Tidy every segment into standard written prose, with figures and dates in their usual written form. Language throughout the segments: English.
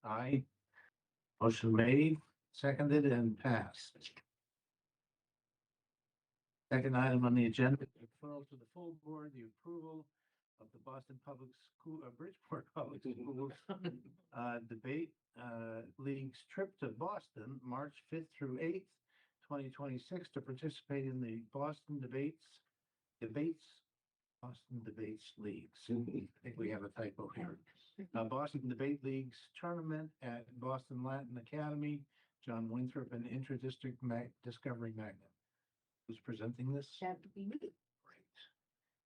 Aye. Motion made, seconded, and passed. Second item on the agenda, referral to the full board, the approval of the Boston Public School, Bridgeport Public Schools debate league's trip to Boston, March 5th through 8th, 2026, to participate in the Boston Debates Leagues. I think we have a typo here. Boston Debate League's tournament at Boston Latin Academy, John Winthrop and Inter-District Discovery Magnet. Who's presenting this? That would be me. Great.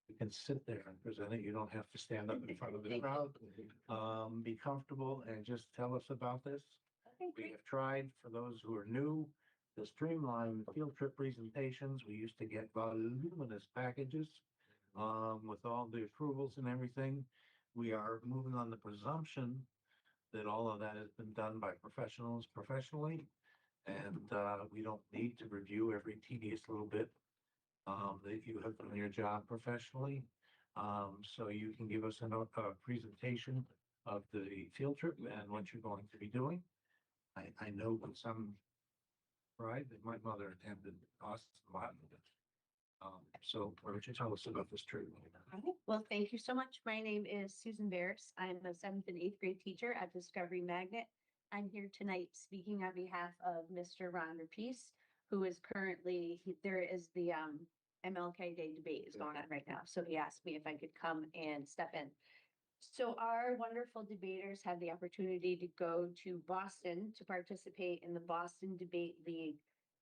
You can sit there and present it. You don't have to stand up in front of the crowd. Be comfortable and just tell us about this. We have tried, for those who are new, to streamline field trip presentations. We used to get voluminous packages with all the approvals and everything. We are moving on the presumption that all of that has been done by professionals professionally. And we don't need to review every tedious little bit that you have done your job professionally. So you can give us a presentation of the field trip and what you're going to be doing. I know with some pride that my mother attended Boston Latin. So why don't you tell us about this trip? All right. Well, thank you so much. My name is Susan Barris. I'm a 7th and 8th grade teacher at Discovery Magnet. I'm here tonight speaking on behalf of Mr. Ron Rapice, who is currently, there is the MLK Day debate is going on right now. So he asked me if I could come and step in. So our wonderful debaters had the opportunity to go to Boston to participate in the Boston Debate League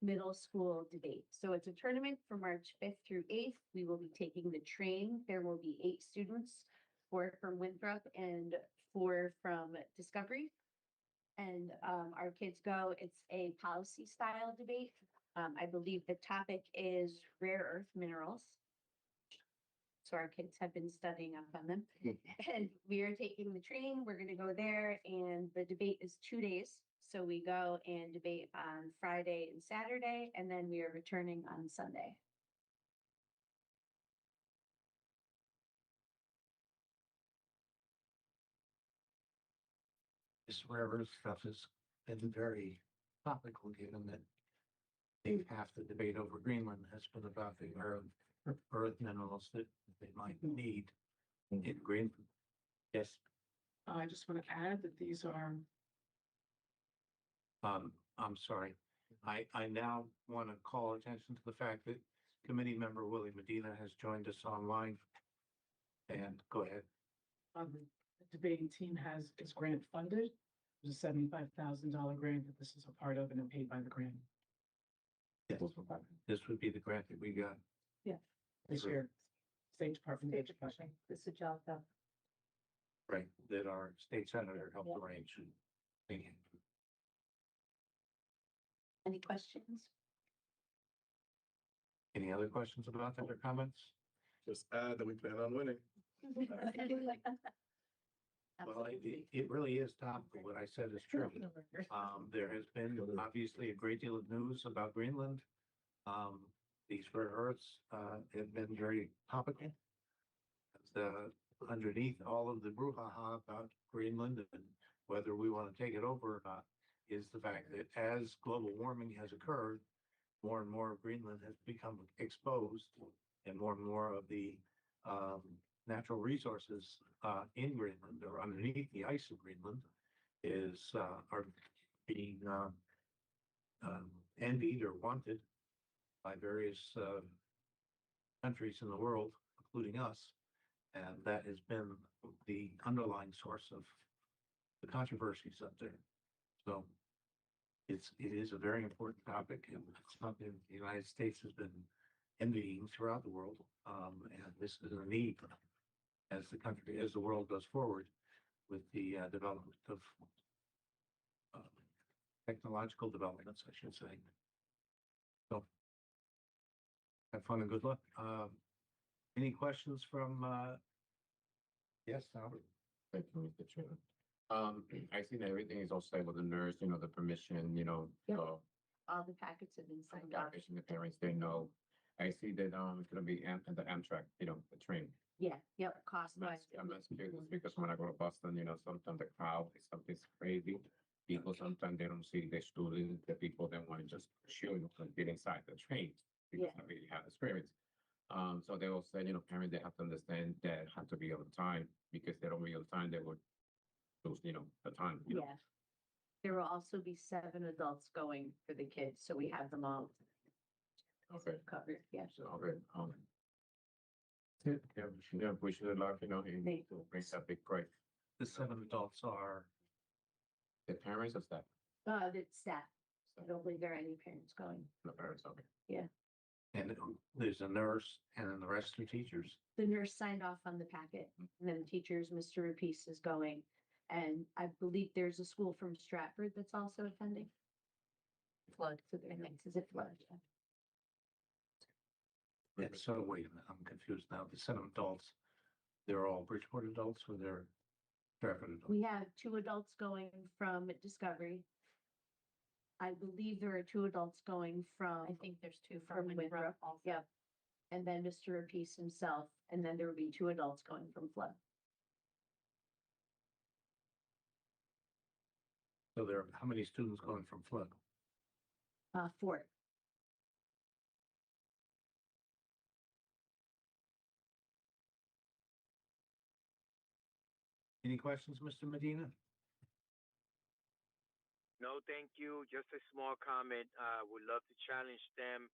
middle school debate. So it's a tournament from March 5th through 8th. We will be taking the train. There will be 8 students, 4 from Winthrop and 4 from Discovery. And our kids go, it's a policy style debate. I believe the topic is rare earth minerals. So our kids have been studying up on them. And we are taking the train. We're going to go there. And the debate is 2 days. So we go and debate on Friday and Saturday. And then we are returning on Sunday. This rare earth stuff has been very topical, given that I think half the debate over Greenland has been about the earth minerals that they might need in Greenland. Yes. I just want to add that these are, I'm sorry. I now want to call attention to the fact that committee member Willie Medina has joined us online. And go ahead. the debating team is grant funded. There's a $75,000 grant that this is a part of and paid by the grant. Yes. This would be the grant that we got. This year, State Department of Education. This is a job though. Right, that our state senator helped arrange. Thank you. Any questions? Any other questions about that or comments? Just add that we plan on winning. Well, it really is topical. What I said is true. There has been obviously a great deal of news about Greenland. These rare earths have been very topical. Underneath all of the brouhaha about Greenland and whether we want to take it over or not is the fact that as global warming has occurred, more and more of Greenland has become exposed, and more of the natural resources in Greenland or underneath the ice of Greenland are being envied or wanted by various countries in the world, including us. And that has been the underlying source of the controversies up there. So it is a very important topic, and it's something the United States has been envying throughout the world. And this is a need as the world goes forward with the development of technological developments, I should say. So have fun and good luck. Any questions from, yes, Howard? Thank you, Mr. Chairman. I see that everything is all set with the nurse, the permission, Yep. All the packets have been signed off. the parents, they know. I see that, it's gonna be the Amtrak, the train. Yeah, yep, cost I'm wise. asking this because when I go to Boston, sometimes the crowd is something's crazy. People sometimes they don't see the students, the people that want to just show get inside the train because Yeah. they really have experience. So they will say, parents, they have to understand that have to be on time because they don't be on time, they would lose, the time, Yeah. There will also be 7 adults going for the kids, so we have them all Okay. covered, yeah. So, okay, yeah, wish you good luck, and Thank to bring that big prize. The 7 adults are, The parents or staff? The staff, I don't believe there are any parents going. The parents, okay. and there's a nurse and then the rest are teachers. The nurse signed off on the packet, and then the teachers, Mr. Rapice is going. And I believe there's a school from Stratford that's also attending. Flood, so I think, is it Flood? Yeah, so wait a minute, I'm confused now. The 7 adults, they're all Bridgeport adults or they're Stratford adults? We have 2 adults going from Discovery. I believe there are 2 adults going from. I think there's 2 from Winthrop. Yep. And then Mr. Rapice himself, and then there will be 2 adults going from Flood. So there are, how many students going from Flood? 4. Any questions, Mr. Medina? No, thank you. Just a small comment. Would love to challenge them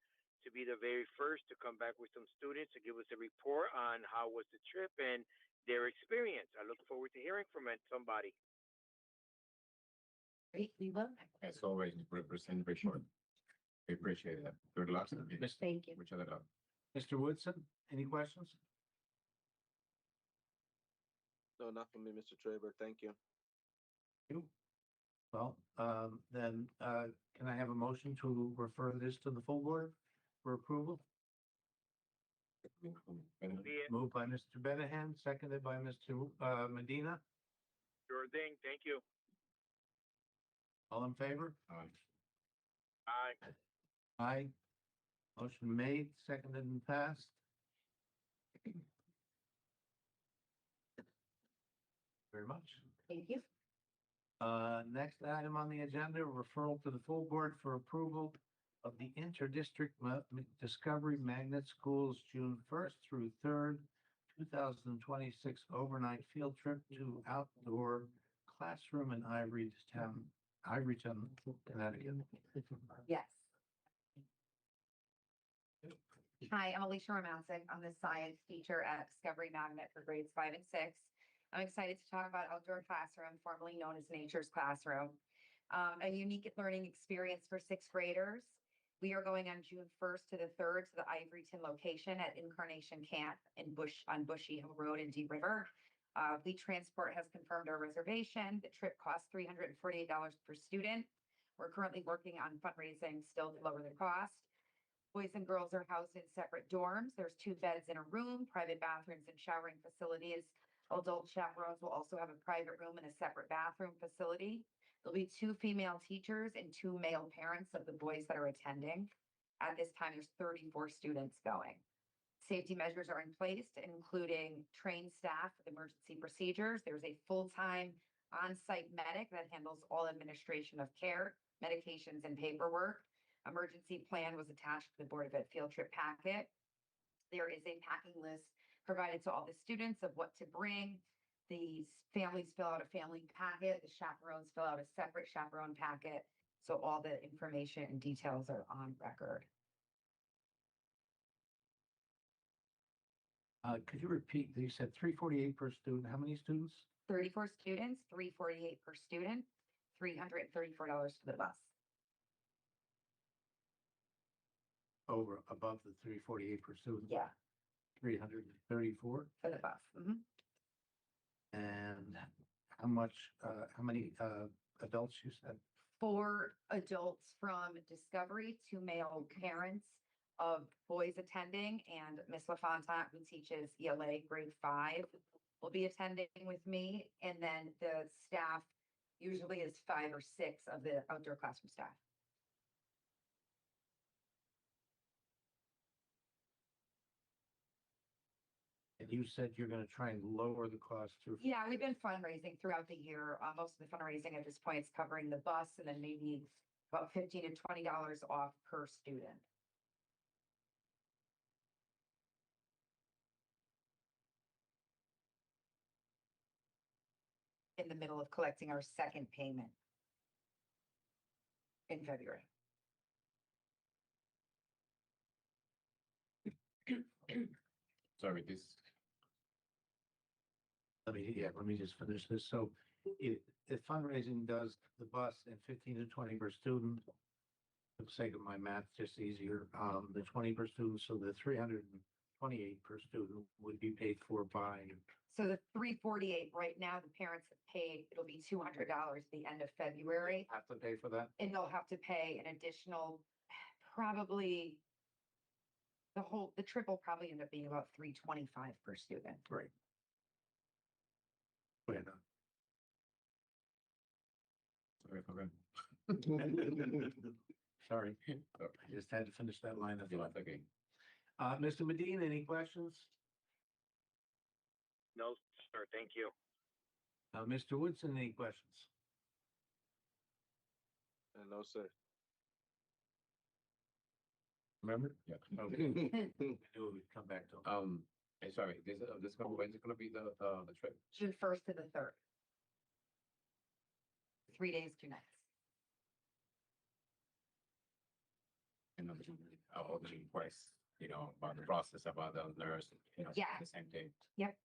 to be the very first to come back with some students to give us a report on how was the trip and their experience. I look forward to hearing from somebody. Great, we will. As always, represent Bridgeport. We appreciate that. Good luck. Thank you. Which other luck? Mr. Woodson, any questions? No, not for me, Mr. Traber. Thank you. You? Well, can I have a motion to refer this to the full board for approval? Be it. Moved by Mr. Benahan, seconded by Mr. Medina. Sure thing. Thank you. All in favor? Bye. Aye. Motion made, seconded and passed. Very much. Thank you. Next item on the agenda, referral to the full board for approval of the Interdistrict Discovery Magnet Schools, June 1st through 3rd, 2026 overnight field trip to outdoor classroom in Ivoryton, Connecticut. Yes. Hi, I'm Alicia Romancic. I'm the science teacher at Discovery Magnet for grades 5 and 6. I'm excited to talk about Outdoor Classroom, formerly known as Nature's Classroom, a unique learning experience for 6th graders. We are going on June 1st to the 3rd to the Ivoryton location at Incarnation Camp on Bushy Hill Road in Deep River. Fleet Transport has confirmed our reservation. The trip costs $348 per student. We're currently working on fundraising still to lower the cost. Boys and girls are housed in separate dorms. There's 2 beds in a room, private bathrooms and showering facilities. Adult chaperones will also have a private room and a separate bathroom facility. There'll be 2 female teachers and 2 male parents of the boys that are attending. At this time, there's 34 students going. Safety measures are in place, including trained staff with emergency procedures. There's a full-time on-site medic that handles all administration of care, medications, and paperwork. Emergency plan was attached to the Board of Ed field trip packet. There is a packing list provided to all the students of what to bring. The families fill out a family packet. The chaperones fill out a separate chaperone packet. So all the information and details are on record. Could you repeat, you said 348 per student, how many students? 34 students, $348 per student, $334 for the bus. Over, above the 348 per student? Yeah, 334? for the bus. Mhm. And how many adults you said? 4 adults from Discovery, 2 male parents of boys attending, and Miss LaFontaine, who teaches ELA grade 5, will be attending with me. And then the staff usually is 5 or 6 of the outdoor classroom staff. And you said you're gonna try and lower the cost through. Yeah, we've been fundraising throughout the year. Most of the fundraising at this point is covering the bus and then maybe about $15 to $20 off per student. In the middle of collecting our second payment in February. Sorry, this, Let me just finish this. So if fundraising does the bus and 15 to 20 per student, for the sake of my math, just easier, the 20 per student, so the 328 per student would be paid for by, So the $348 right now, the parents have paid, it'll be $200 at the end of February. have to pay for that? And they'll have to pay an additional, probably the trip will probably end up being about $325 per student. Right. Go ahead. sorry, okay. Sorry, I just had to finish that line of Yeah, thought. that's okay. Mr. Medina, any questions? No, sir, thank you. Mr. Woodson, any questions? No, sir. Remember? Yeah. Okay. I knew we'd come back to him. Sorry, when's it gonna be the trip? June 1st to the 3rd. 3 days, 2 nights. And all the requests, about the process, about the nurse, Yeah. the same thing. Yep.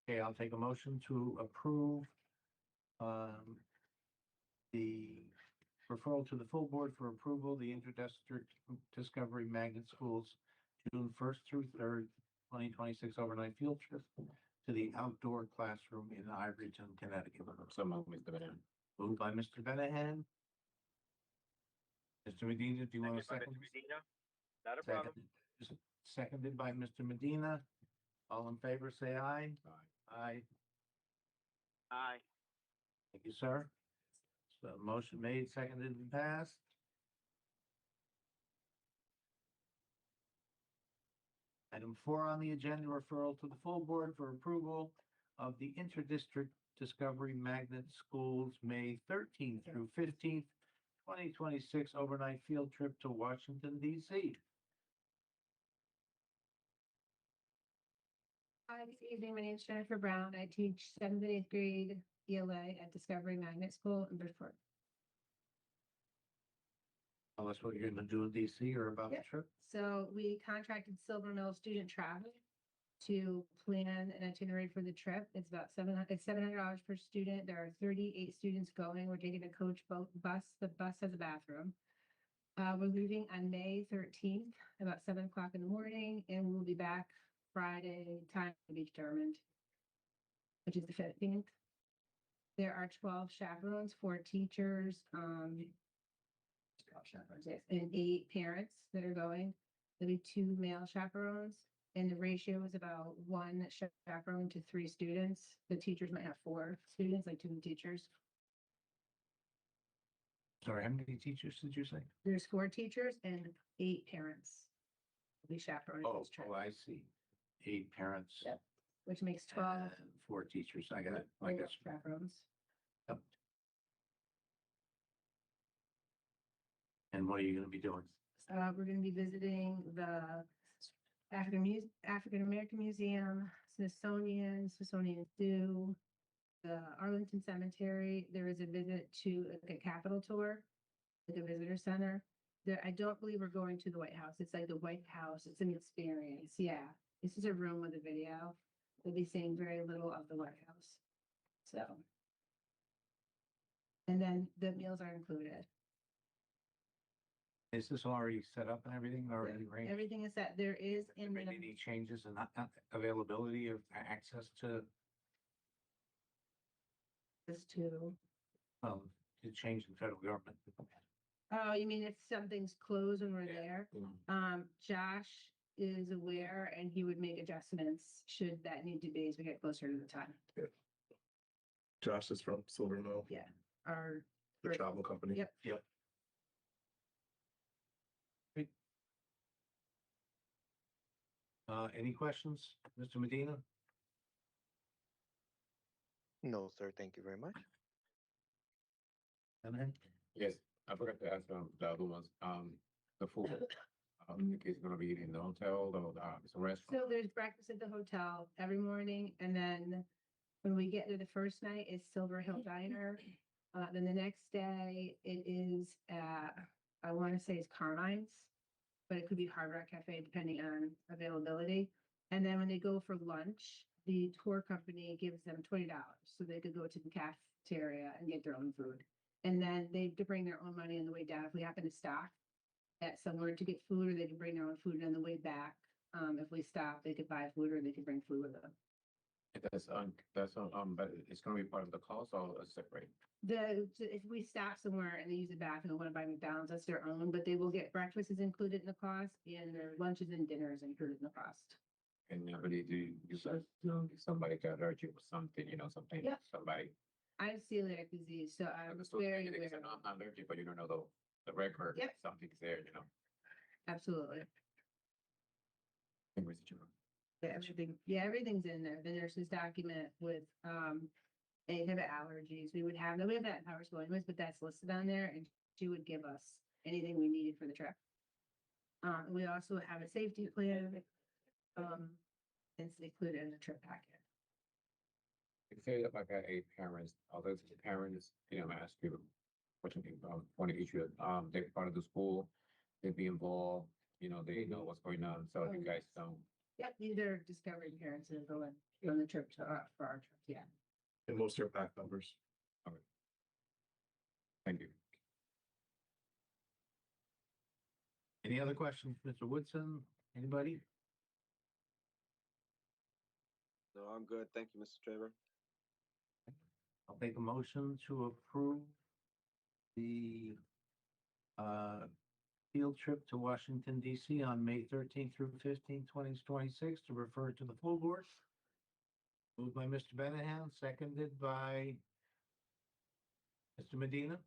Okay, I'll take a motion to approve the referral to the full board for approval, the interdistrict Discovery Magnet Schools, June 1st through 3rd, 2026 overnight field trip to the outdoor classroom in Ivoryton, Connecticut. So, Mr. Bennett. Moved by Mr. Benahan. Mr. Medina, do you want to Second by second? Mr. Medina? Not a problem. Seconded by Mr. Medina. All in favor, say aye. Aye. Aye. Thank you, sir. So motion made, seconded, and passed. Item 4 on the agenda, referral to the full board for approval of the interdistrict Discovery Magnet Schools, May 13th through 15th, 2026 overnight field trip to Washington, DC. Hi, good evening. My name is Jennifer Brown. I teach 7th and 8th grade ELA at Discovery Magnet School in Bridgeport. Tell us what you're gonna do in DC or about the Yep. trip. So we contracted Silver Mill Student Travel to plan an itinerary for the trip. It's about $700 per student. There are 38 students going. We're taking a coach bus. The bus has a bathroom. We're leaving on May 13th, about 7 o'clock in the morning, and we'll be back Friday, time to be determined, which is the 15th. There are 12 chaperones, 4 teachers, 12 chaperones, yes, and 8 parents that are going. There'll be 2 male chaperones, and the ratio is about 1 chaperone to 3 students. The teachers might have 4 students, like 2 teachers. Sorry, how many teachers did you say? There's 4 teachers and 8 parents. Will be chaperones Oh, this trip, I see. 8 parents. Yep. which makes 12 and 4 teachers. I got it. I guess. chaperones. And what are you gonna be doing? We're gonna be visiting the African American Museum, Smithsonian Zoo, the Arlington Cemetery. There is a visit to like a Capitol tour, like a visitor center. There, I don't believe we're going to the White House. It's like the White House. It's an experience. Yeah, this is a room with a video. We'll be seeing very little of the White House. So, and then the meals are included. Is this already set up and everything already arranged? Everything is set. There is There in been the, any changes in availability of access to, is to, to change the federal government? oh, you mean if something's closed when we're Yeah. there? Mm. Josh is aware and he would make adjustments should that need to be as we get closer to the time. Josh is from Silver Mill, Yeah, our, the travel company. Yep. Yep. Any questions, Mr. Medina? No, sir. Thank you very much. Anything? Yes, I forgot to ask the other ones, the food. The kids gonna be eating in the hotel or it's a restaurant. So there's breakfast at the hotel every morning, and then when we get there the first night, it's Silver Hill Diner. Then the next day, it is at, I want to say it's Carmine's, but it could be Hard Rock Cafe depending on availability. And then when they go for lunch, the tour company gives them $20, so they could go to the cafeteria and get their own food. And then they have to bring their own money on the way down if we happen to stop at somewhere to get food, or they can bring their own food on the way back. If we stop, they could buy food or they could bring food with them. But it's gonna be part of the cost or separate? If we stop somewhere and they use the bathroom and want to buy McDonald's, that's their own, but they will get breakfast is included in the cost and their lunches and dinners included in the cost. And nobody if somebody got allergic or something, something, Yeah. somebody. I have celiac disease, so I'm understood, very they aware. say, "No, I'm not allergic," but you don't know the record, Yep. something's there, Absolutely. Anyways, Mr. Chairman. Everything's in there. The nurse's document with, any type of allergies we would have. We have that in Powers Williams, but that's listed on there and she would give us anything we needed for the trip. We also have a safety plan. It's included in the trip packet. If say that like a parents, although the parents, I ask you, what you think, want to issue, they're part of the school, they be involved, they know what's going on, so you guys don't. Yep, these are Discovery parents that go on the trip to, for our trip, yeah. And most are back numbers. Thank you. Any other questions, Mr. Woodson? Anybody? No, I'm good. Thank you, Mr. Traver. I'll make a motion to approve the field trip to Washington DC on May 13th through 15th, 2026 to refer to the full board. Moved by Mr. Benahan, seconded by Mr. Medina.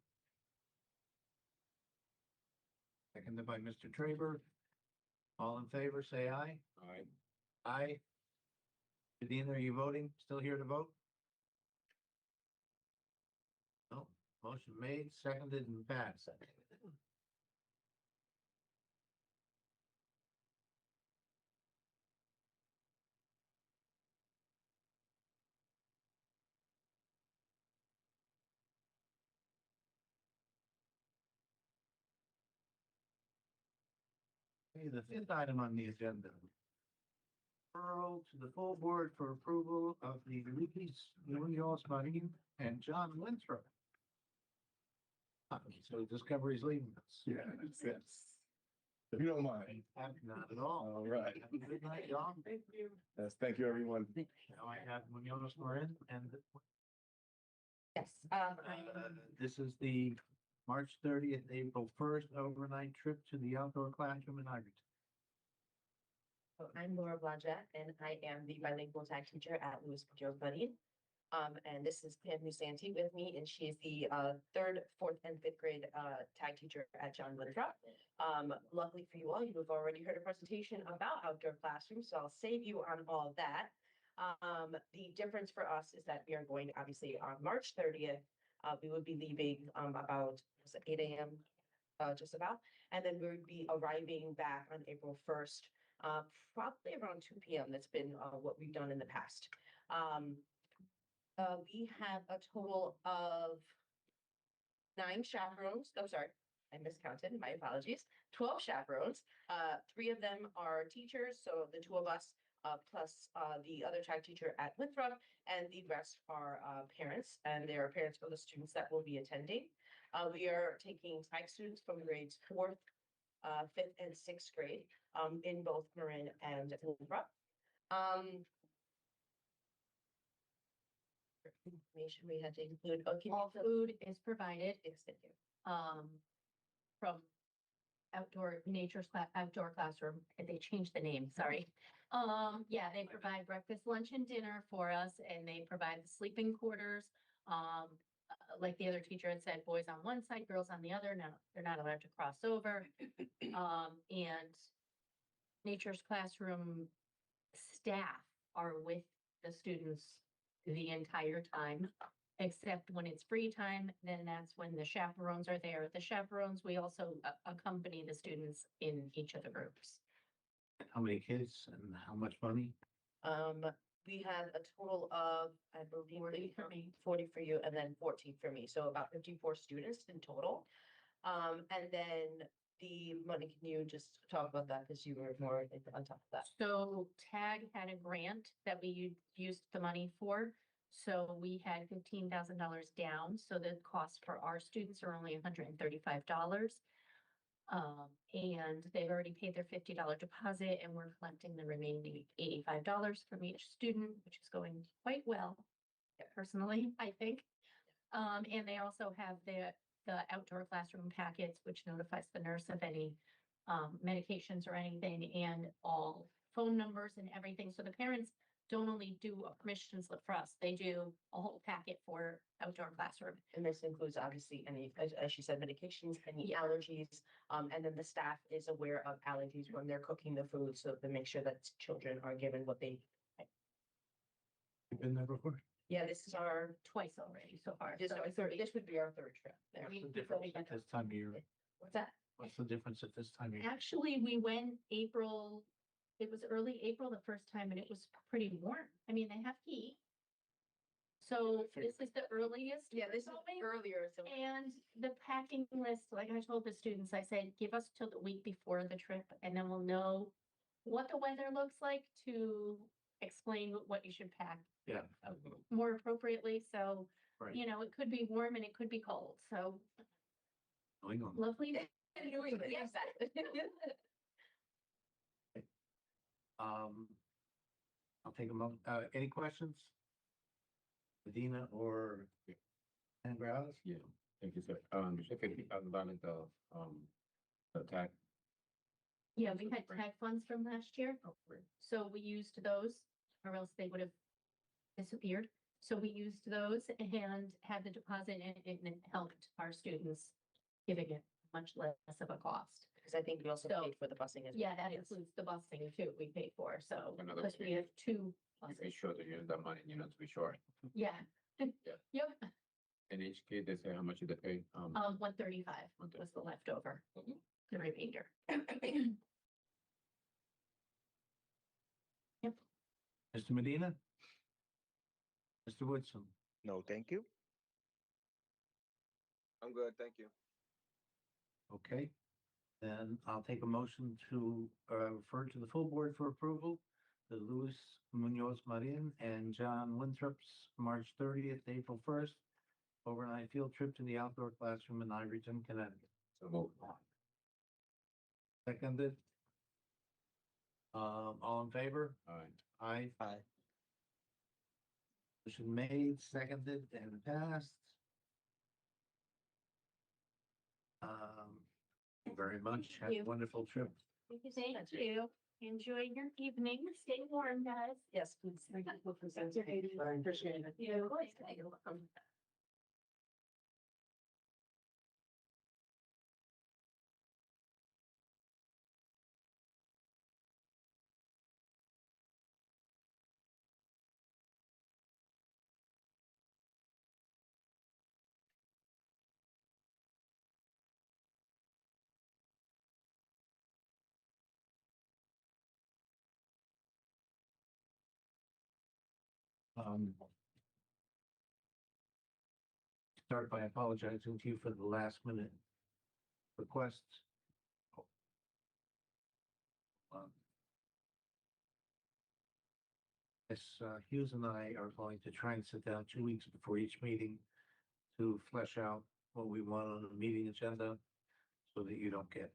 Seconded by Mr. Traber. All in favor, say aye. All right. Aye. Medina, are you voting? Still here to vote? No, motion made, seconded, and passed. Okay, the fifth item on the agenda. Referral to the full board for approval of the Lucas Munoz Marin and John Winthrop. So Discovery's leaving us. Yeah, yes. If you don't mind. Not at all. All right. Have a good night, y'all. Thank you. Yes, thank you, everyone. Now I have Munoz Marin and Yes, this is the March 30th, April 1st overnight trip to the outdoor classroom in Ironton. So I'm Laura Blodgett, and I am the bilingual tag teacher at Louis Munoz Marin. And this is Pam Musanti with me, and she's the third, fourth, and fifth grade tag teacher at John Winthrop. Luckily for you all, you have already heard a presentation about outdoor classrooms, so I'll save you on all of that. The difference for us is that we are going, obviously, on March 30th. We would be leaving about 8 a.m. Just about, and then we would be arriving back on April 1st. Probably around 2 p.m. That's been what we've done in the past. We have a total of 9 chaperones. Oh, sorry, I miscounted. My apologies. 12 chaperones. 3 of them are teachers, so the 2 of us plus the other tag teacher at Winthrop, and the rest are parents, and they are parents for the students that will be attending. We are taking tag students from grades 4th, 5th, and 6th grade in both Marin and Winthrop. Information we had to include. Okay, All food is provided, from outdoor classroom, they changed the name, sorry. Yeah, they provide breakfast, lunch, and dinner for us, and they provide the sleeping quarters. Like the other teacher had said, boys on one side, girls on the other. Now, they're not allowed to cross over. And Nature's Classroom staff are with the students the entire time, except when it's free time, then that's when the chaperones are there. The chaperones, we also accompany the students in each of the groups. How many kids and how much money? We had a total of, I believe, 40 for me. 40 for you and then 14 for me, so about 54 students in total. And then the money, can you just talk about that, because you were more on top of that? So TAG had a grant that we used the money for. So we had $15,000 down, so the cost for our students are only $135. And they've already paid their $50 deposit, and we're collecting the remaining $85 from each student, which is going quite well, personally, I think. And they also have the outdoor classroom packets, which notifies the nurse of any medications or anything, and all phone numbers and everything. So the parents don't only do a permission slip for us, they do a whole packet for outdoor classroom. And this includes obviously any, as she said, medications, any allergies. And then the staff is aware of allergies when they're cooking the food, so to make sure that children are given what they. You've been there before? Yeah, this is our, Twice already so far. this, so our it's third, three. this would be our third trip there. What's the difference at this time of year? What's that? What's the difference at this time of year? Actually, we went April, it was early April the first time, and it was pretty warm. I mean, they have heat. So this is the earliest. Yeah, this is we're going. earlier, so. And the packing list, like I told the students, I said, give us till the week before the trip, and then we'll know what the weather looks like to explain what you should pack Yeah, more appropriately. So, right. you know, it could be warm and it could be cold. So New England. lovely. New England, Yes. I'll take a moment. Any questions? Medina or Andreas? Yeah, thank you, sir. You said $50,000, the tax. Yeah, we had tag funds from last year. Oh, great. So we used those, or else they would have disappeared. So we used those and had the deposit, and it helped our students, giving it much less of a cost. Because I think we also So- paid for the busing as well. Yeah, that includes the busing too, we paid for, so, Another because we way. have two You make buses. sure that you use that money, you know, to be sure. Yeah. Yep, In each kid, they say how much they pay. 135 was the leftover, the remainder. Mr. Medina? Mr. Woodson? No, thank you. I'm good, thank you. Okay. Then I'll take a motion to refer to the full board for approval, the Luis Munoz Marin and John Winthrop's March 30th, to April 1st overnight field trip to the outdoor classroom in Ivoryton, Connecticut. So move. Seconded. All in favor? All right. Aye. Aye. Motion made, seconded, and passed. Thank you very much. Have a you. wonderful trip. Thank you. Enjoy your evening. Stay warm, guys. Yes, please. Appreciate it. Yeah, of course. You're welcome. Start by apologizing to you for the last minute requests. Yes, Hughes and I are going to try and sit down 2 weeks before each meeting to flesh out what we want on the meeting agenda so that you don't get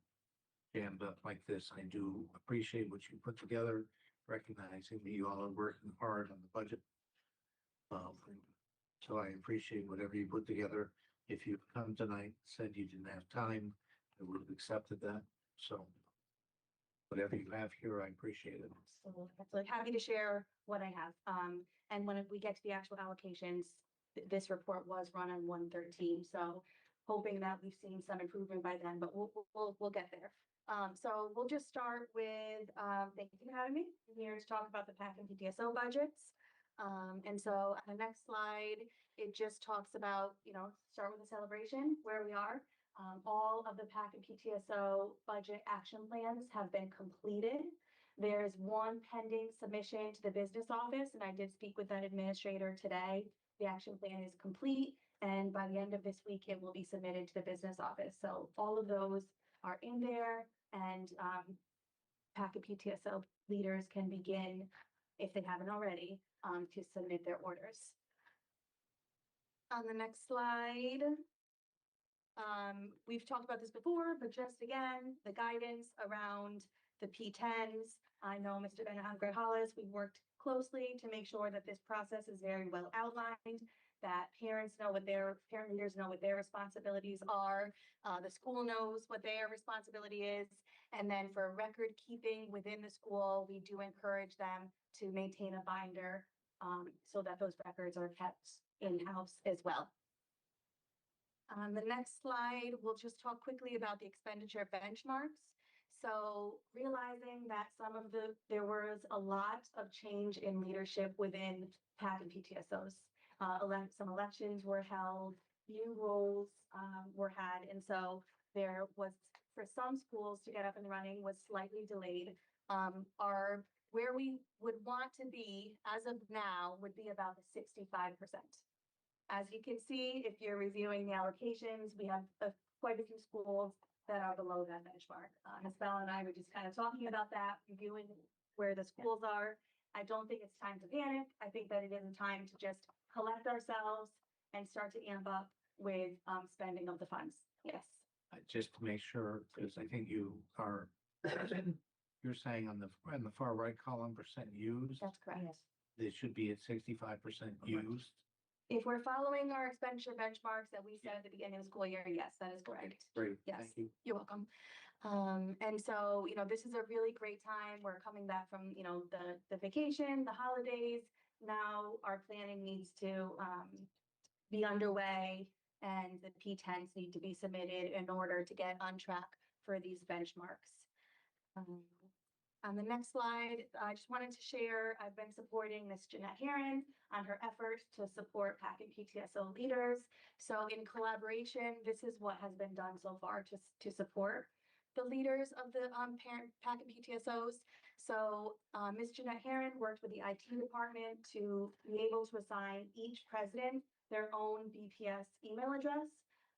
jammed up like this. I do appreciate what you put together, recognizing that you all are working hard on the budget. So I appreciate whatever you put together. If you come tonight, said you didn't have time, I would have accepted that. So whatever you have here, I appreciate it. Absolutely happy to share what I have. And when we get to the actual allocations, this report was run on 113. So hoping that we've seen some improvement by then, but we'll get there. So we'll just start with, thank you for having me. I'm here to talk about the PAC and PTSO budgets. And so on the next slide, it just talks about, start with the celebration, where we are. All of the PAC and PTSO budget action plans have been completed. There's one pending submission to the business office, and I did speak with that administrator today. The action plan is complete, and by the end of this week, it will be submitted to the business office. So all of those are in there, and PAC and PTSO leaders can begin, if they haven't already, to submit their orders. On the next slide, we've talked about this before, but just again, the guidance around the P10s. I know Mr. Ben Hollis, we've worked closely to make sure that this process is very well outlined, that parent leaders know what their responsibilities are, the school knows what their responsibility is, and then for record keeping within the school, we do encourage them to maintain a binder so that those records are kept in-house as well. On the next slide, we'll just talk quickly about the expenditure benchmarks. So realizing that there was a lot of change in leadership within PAC and PTSOs. Some elections were held, new roles were had, and so there was, for some schools to get up and running was slightly delayed. Where we would want to be as of now would be about the 65%. As you can see, if you're reviewing the allocations, we have quite a few schools that are below that benchmark. Ms. Bell and I were just kind of talking about that, reviewing where the schools are. I don't think it's time to panic. I think that it is a time to just collect ourselves and start to amp up with spending of the funds. Yes. Just to make sure, because I think you are, you're saying on the far right column, percent used, That's correct. they should be at 65% used. If we're following our expenditure benchmarks that we set at the beginning of the school year, yes, that is correct. Great, Yes, thank you. you're welcome. And so, this is a really great time. We're coming back from, the vacation, the holidays. Now our planning needs to be underway, and the P10s need to be submitted in order to get on track for these benchmarks. On the next slide, I just wanted to share, I've been supporting Ms. Jeanette Heron on her efforts to support PAC and PTSO leaders. So in collaboration, this is what has been done so far to support the leaders of the parent PAC and PTSOs. So Ms. Jeanette Heron worked with the IT department to be able to assign each president their own BPS email address.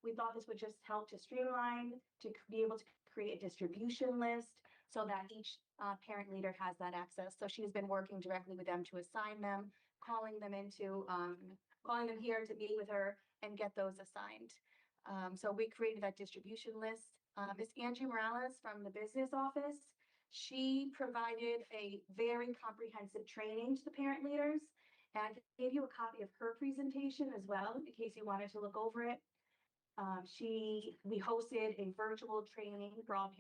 We thought this would just help to streamline, to be able to create a distribution list so that each parent leader has that access. So she's been working directly with them to assign them, calling them here to meet with her and get those assigned. So we created that distribution list. Ms. Angie Morales from the business office, she provided a very comprehensive training to the parent leaders, and I gave you a copy of her presentation as well, in case you wanted to look over it. We hosted a virtual training for all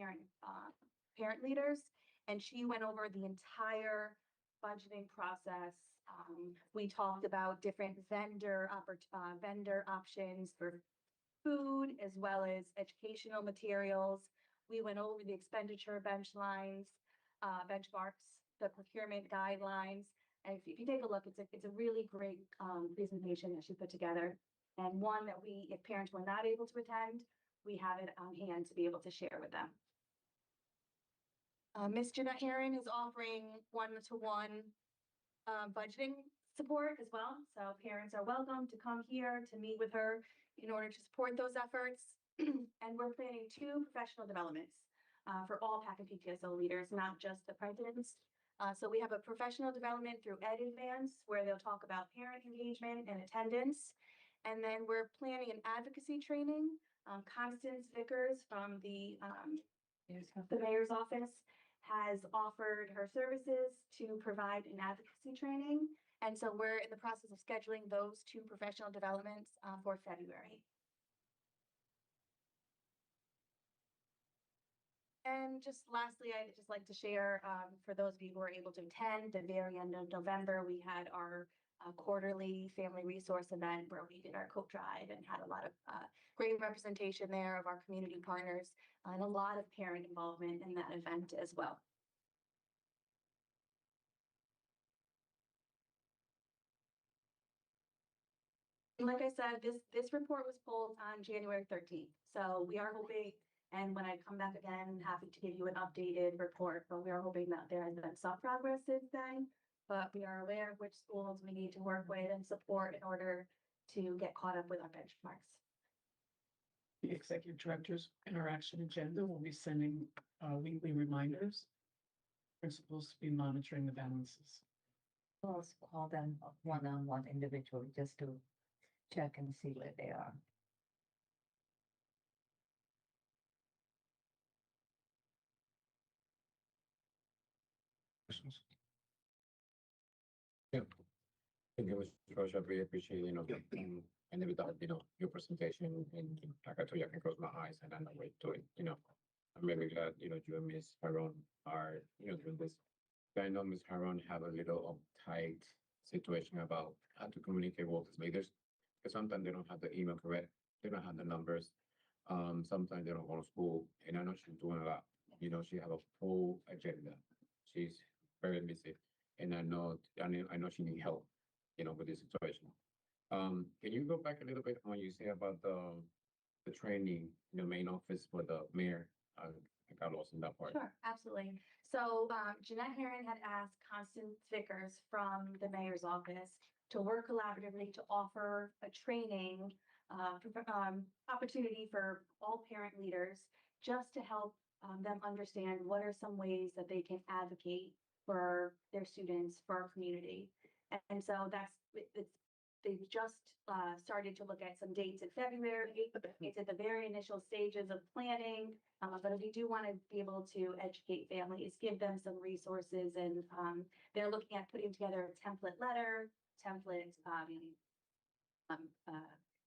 parent leaders, and she went over the entire budgeting process. We talked about different vendor options for food as well as educational materials. We went over the expenditure benchmarks, the procurement guidelines. And if you take a look, it's a really great presentation that she put together, and one that if parents were not able to attend, we have it on hand to be able to share with them. Ms. Jeanette Heron is offering one-to-one budgeting support as well. So parents are welcome to come here to meet with her in order to support those efforts. And we're planning 2 professional developments for all PAC and PTSO leaders, not just the presidents. So we have a professional development through Ed Advance, where they'll talk about parent engagement and attendance. And then we're planning an advocacy training. Constance Vickers from the mayor's office has offered her services to provide an advocacy training. And so we're in the process of scheduling those 2 professional developments for February. And just lastly, I'd just like to share, for those of you who are able to attend, the very end of November, we had our quarterly family resource event where we did our coat drive and had a lot of great representation there of our community partners and a lot of parent involvement in that event as well. And like I said, this report was pulled on January 13th. So we are hoping, and when I come back again, happy to give you an updated report, but we are hoping that there has been some progress since then. But we are aware of which schools we need to work with and support in order to get caught up with our benchmarks. The executive director's interaction agenda will be sending weekly reminders. Principals to be monitoring the balances. We'll also call them one-on-one individually just to check and see where they are. Questions? Yeah. Thank you, Mr. Rocha. I really appreciate, and without, your presentation and like I told you, I can close my eyes and I know where to it, I'm really glad, you and Ms. Haron are, doing this. I know Ms. Haron have a little uptight situation about how to communicate with these leaders. Because sometimes they don't have the email correct, they don't have the numbers. Sometimes they don't go to school, and I know she's doing a lot. She have a full agenda. She's very busy, and I know she need help, with this situation. Can you go back a little bit on what you say about the training, the main office for the mayor? I got lost in that part. Sure, absolutely. So Jeanette Herron had asked Constance Vickers from the mayor's office to work collaboratively to offer a training opportunity for all parent leaders just to help them understand what are some ways that they can advocate for their students, for our community. And so they've just started to look at some dates in February. It's at the very initial stages of planning, but we do want to be able to educate families, give them some resources, and they're looking at putting together a template letter,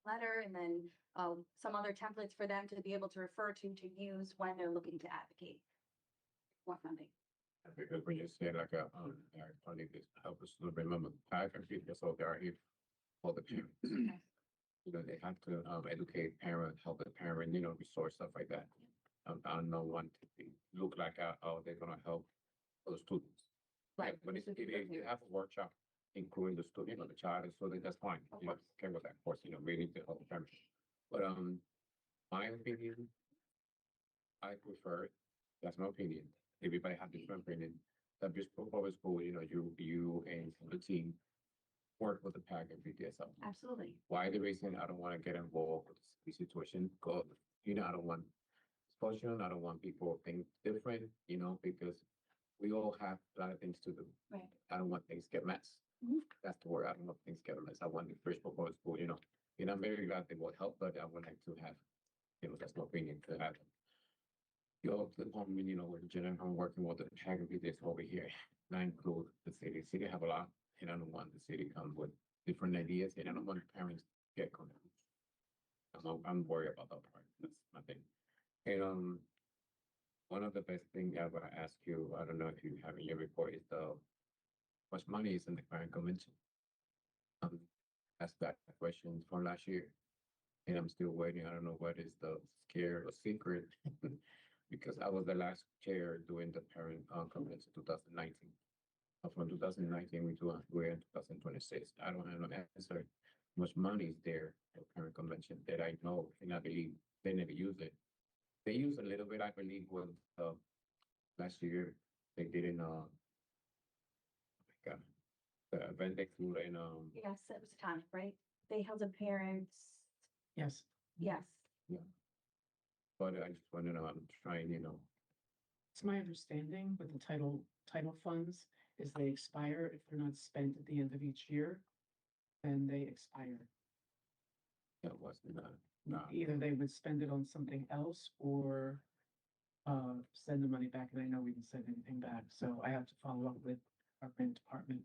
letter, and then some other templates for them to be able to refer to use when they're looking to advocate for funding. Because when you say like I need this help us to remember PAC and people, so they are here for the parents. They have to educate parents, help the parent, resource stuff like that. I don't want to look like they're gonna help the students. Right. But if you have a workshop, including the student, the child, and student, that's fine. Okay with that, of course, we need to help the parents. But my opinion, I prefer, that's my opinion. Everybody have different opinion. That just public school, you and the team work with the PAC and BDSM. Absolutely. Why the reason I don't want to get involved with the situation? Because, I don't want expulsion. I don't want people to think different, because we all have a lot of things to do. Right. I don't want things to get mess. That's the word. I don't want things to get mess. I want the first proposed school, and I'm very glad they will help, but I would like to have, that's my opinion, to have the department, with general, I'm working with the PAC and BDS over here, not include the city. City have a lot, and I don't want the city come with different ideas, and I don't want the parents get confused. I'm worried about that part. That's my thing. And one of the best things I will ask you, I don't know if you have in your report, is much money is in the parent convention. Asked that question from last year, and I'm still waiting. I don't know what is the scare or secret, because I was the last chair doing the parent convention 2019. From 2019, we're in 2026. I don't have no answer. Much money is there for parent convention that I know, and I believe they never use it. They use a little bit, I believe, with last year they did in oh my God, the event they flew in Yes, it was Tonic, right? They held a parents. Yes. Yes. yeah. But I just want to know, I'm trying, It's my understanding with the title funds is they expire if they're not spent at the end of each year, then they expire. that wasn't Either they would spend it on something else or send the money back, and I know we didn't send anything back, so I have to follow up with our grant department.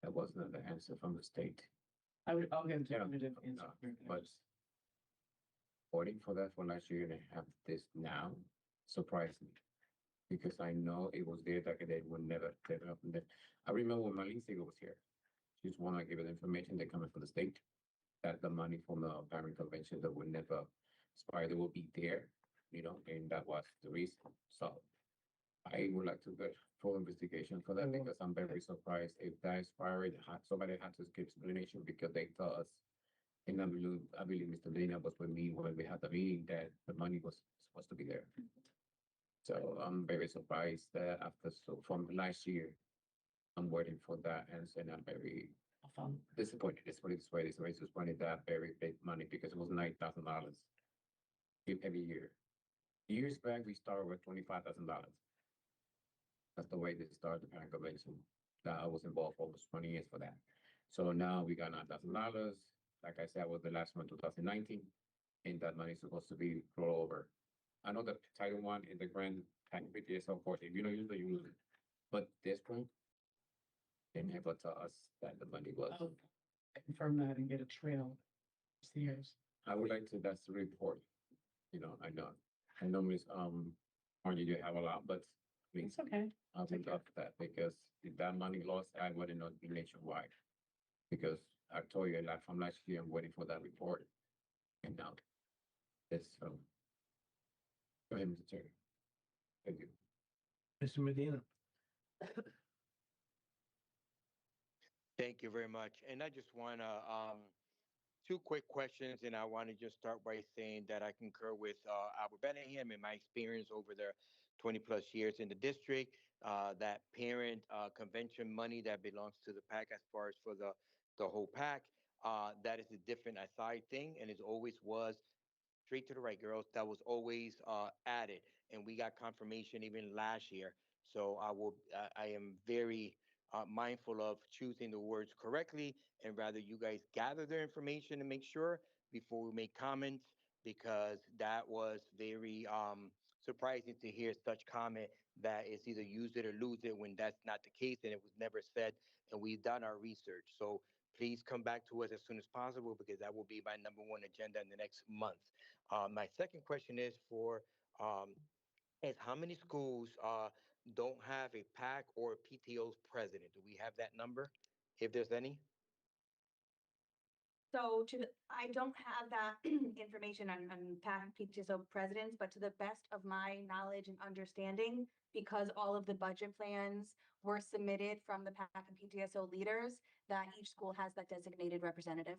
that wasn't the answer from the state. I'll get a Yeah, definitive no, answer. but voting for that for last year and have this now surprised me. Because I know it was there that they would never. I remember when Malisa was here. just want to give it information, they're coming from the state. That the money from the parent convention that would never expire, they will be there, and that was the reason. So I would like to get full investigation for that because I'm very surprised if that expired, somebody had to give explanation because they told us. And I believe Mr. Dana was with me when we had the meeting that the money was supposed to be there. So I'm very surprised that from last year, I'm waiting for that answer and I'm very disappointed. Let's put it this way, disappointed that very big money because it was $9,000 every year. Years back, we started with $25,000. That's the way they started the parent convention. That I was involved for almost 20 years for that. So now we got $9,000. Like I said, was the last one, 2019, and that money is supposed to be rolled over. I know that Title I in the grant PTSO, of course, if you don't use it, you lose it. But this grant, they never tell us that the money was. I'll confirm that and get a trail. Years. I would like to, that's the report. I know Miss, Margie, you have a lot, but please, It's okay. I'll take up that because if that money lost, I wouldn't know be nationwide. Because I told you like from last year, I'm waiting for that report. And now it's, go ahead, Mr. Chair. Thank you. Mr. Medina. Thank you very much. And I just want to, two quick questions. And I want to just start by saying that I concur with Albert Benningham and my experience over the 20 plus years in the district, that parent convention money that belongs to the PAC as far as for the whole PAC, that is a different aside thing. And it always was straight to the right, girls. That was always added. And we got confirmation even last year. So I am very mindful of choosing the words correctly and rather you guys gather their information and make sure before we make comments, because that was very surprising to hear such comment that it's either use it or lose it when that's not the case and it was never said and we've done our research. So please come back to us as soon as possible because that will be my number one agenda in the next month. My second question is is how many schools don't have a PAC or a PTO's president? Do we have that number, if there's any? So I don't have that information on PAC PTSO presidents, but to the best of my knowledge and understanding, because all of the budget plans were submitted from the PAC and PTSO leaders, that each school has that designated representative.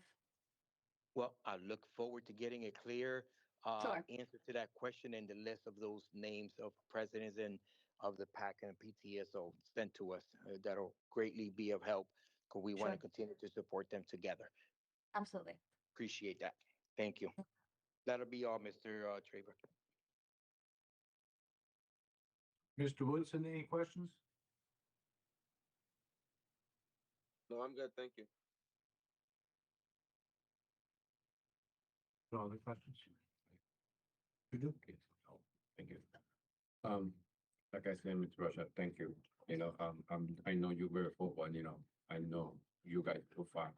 Well, I look forward to getting a clear Sure. answer to that question and the list of those names of presidents and of the PAC and PTSO sent to us. That'll greatly be of help because we want to Sure. continue to support them together. Absolutely. Appreciate that. Thank you. That'll be all, Mr. Traver. Mr. Woodson, any questions? No, I'm good. Thank you. No other questions? You do? Okay, so, thank you. Like I said, Mr. Russia, thank you. I know you're very full, but I know you guys too far.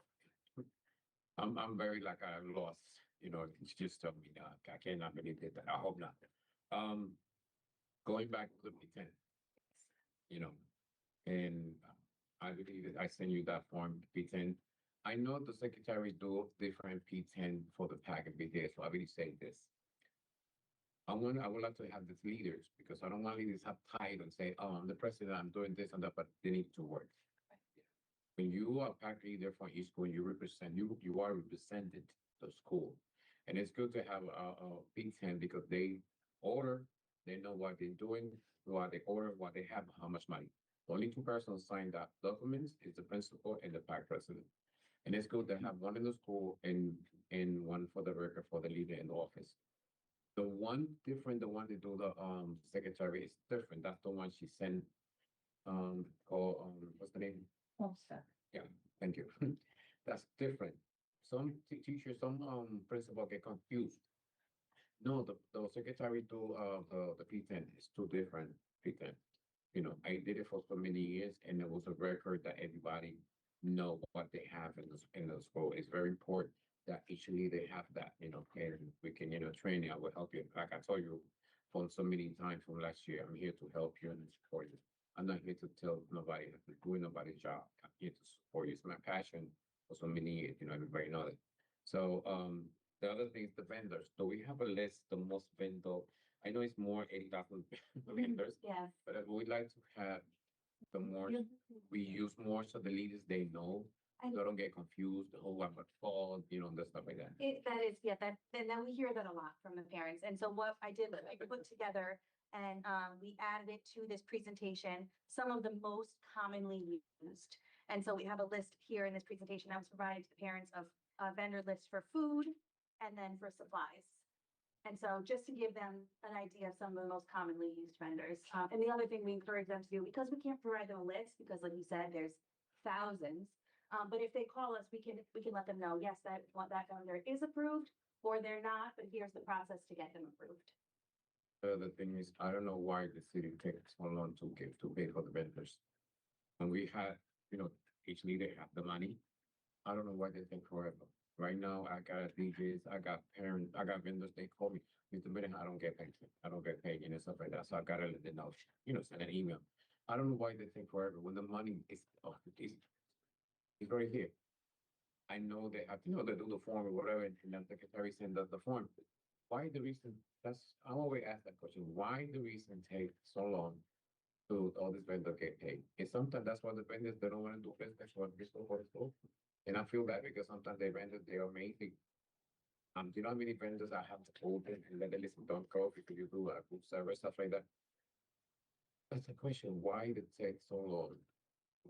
I'm very like I lost, it's just told me that I cannot believe it. I hope not. Going back to the P10, and I believe that I send you that form P10. I know the secretaries do different P10 for the PAC and PTA, so I really say this. I would like to have these leaders because I don't want leaders have title and say, oh, I'm the president, I'm doing this and that, but they need to work. When you are PAC leader for each school, you are represented the school. And it's good to have a P10 because they order, they know what they're doing, what they order, what they have, how much money. Only two persons signed that documents is the principal and the PAC president. And it's good to have one in the school and one for the record for the leader in the office. The one they do the secretary is different. That's the one she sent what's the name? Yeah, thank you. That's different. Some teachers, some principal get confused. No, the secretary do the P10 is two different P10. I did it for so many years and it was a record that everybody know what they have in the school. It's very important that each leader have that, and we can, training, I will help you. Like I told you from so many times from last year, I'm here to help you and support you. I'm not here to tell nobody, to do nobody's job. I'm here to support you. It's my passion for so many years, everybody knows it. So, the other thing is the vendors. So we have a list, the most vendor, I know it's more 80,000 vendors, Yes. but we'd like to have the more, we use more so the leaders, they know. And- They don't get confused, oh, I'm at fault, the stuff like that. That is, yeah, and then we hear that a lot from the parents. And so what I did, I put together and we added it to this presentation, some of the most commonly used. And so we have a list here in this presentation that was provided to the parents of vendor lists for food and then for supplies. And so just to give them an idea of some of the most commonly used vendors. And the other thing we encourage them to do, because we can't provide them a list, because like you said, there's thousands. But if they call us, we can let them know, yes, that vendor is approved, or they're not, but here's the process to get them approved. The thing is, I don't know why the city takes so long to pay for the vendors. And we had, each leader have the money. I don't know why they take forever. Right now, I got DJs, I got parents, I got vendors, they call me, Mr. Bennett, I don't get paid, stuff like that. So I gotta let them know, send an email. I don't know why they take forever when the money is, it's right here. I know they have, they do the form or whatever, and then the secretary send the form. Why the reason, I always ask that question, why the reason take so long to all these vendors get paid? And sometimes that's why the vendors, they don't want to do business for this school. And I feel bad because sometimes they vendors, they are amazing. Do you know how many vendors I have to open and let the list don't go because you do a good service, stuff like that? That's the question, why did it take so long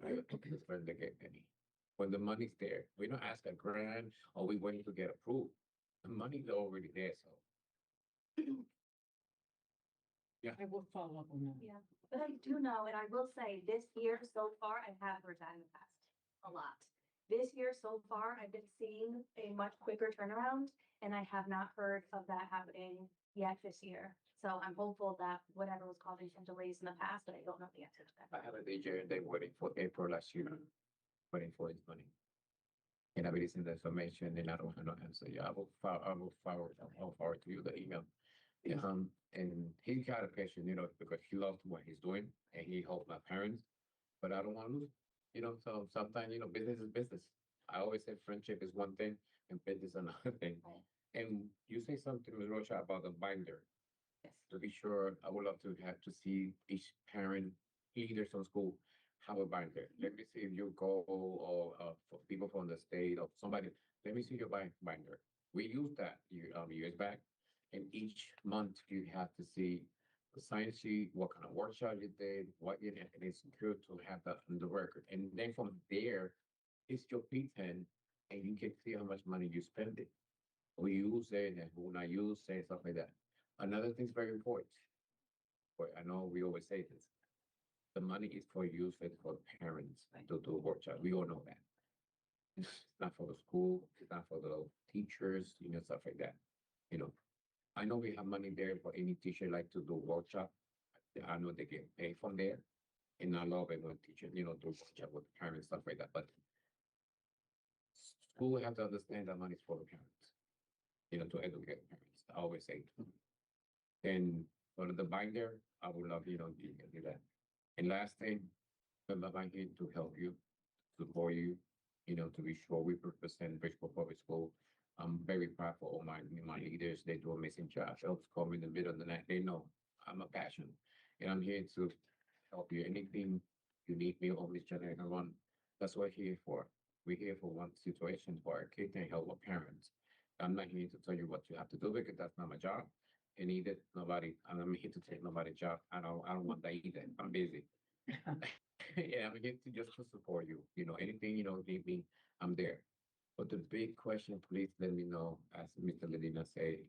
to this vendor get paid? When the money's there, we don't ask a grant or we waiting to get approved. The money's already there, so. Yeah. I will follow up on that. Yeah, but I do know, and I will say this year so far, I have heard that in the past, a lot. This year so far, I've been seeing a much quicker turnaround, and I have not heard of that happening yet this year. So I'm hopeful that whatever was causing some delays in the past, but I don't know the answer to that. I have a DJ and they waiting for April last year, waiting for his money. And I will send the information and I don't have no answer. Yeah, I'll forward to you the email. Yeah. And he got a question, because he loves what he's doing and he helped my parents, but I don't want to lose, so sometimes, business is business. I always say friendship is one thing and business is another thing. Right. And you say something, Ms. Rocha, about the binder. Yes. To be sure, I would love to have to see each parent, leaders from school, have a binder. Let me see if you go or for people from the state or somebody, let me see your binder. We use that years back. And each month you have to see the science sheet, what kind of workshop you did, what you did, and it's good to have that on the record. And then from there, it's your P10 and you can see how much money you spend it. Who use it and who not use it, stuff like that. Another thing's very important. But I know we always say this. The money is for use for the parents to do workshop. We all know that. It's not for the school, it's not for the teachers, stuff like that. I know we have money there for any teacher like to do workshop. I know they get paid from there. And I love it when teachers, do workshop with parents, stuff like that. But school have to understand that money is for the parents, to educate parents. I always say. And for the binder, I would love, you can do that. And last thing, remember I'm here to help you, support you, to be sure we represent Bridgeport Public School. I'm very proud for all my leaders. They do an amazing job. Helps call me in the middle of the night. They know I'm a passion. And I'm here to help you. Anything you need me or Miss Janet and run, that's what we're here for. We're here for one situation for our kids and help our parents. I'm not here to tell you what you have to do because that's not my job. And either nobody, and I'm here to take nobody's job. I don't want that either. I'm busy. Yeah, I'm here to just to support you. Anything, need me, I'm there. But the big question, please let me know, as Mr. Medina say,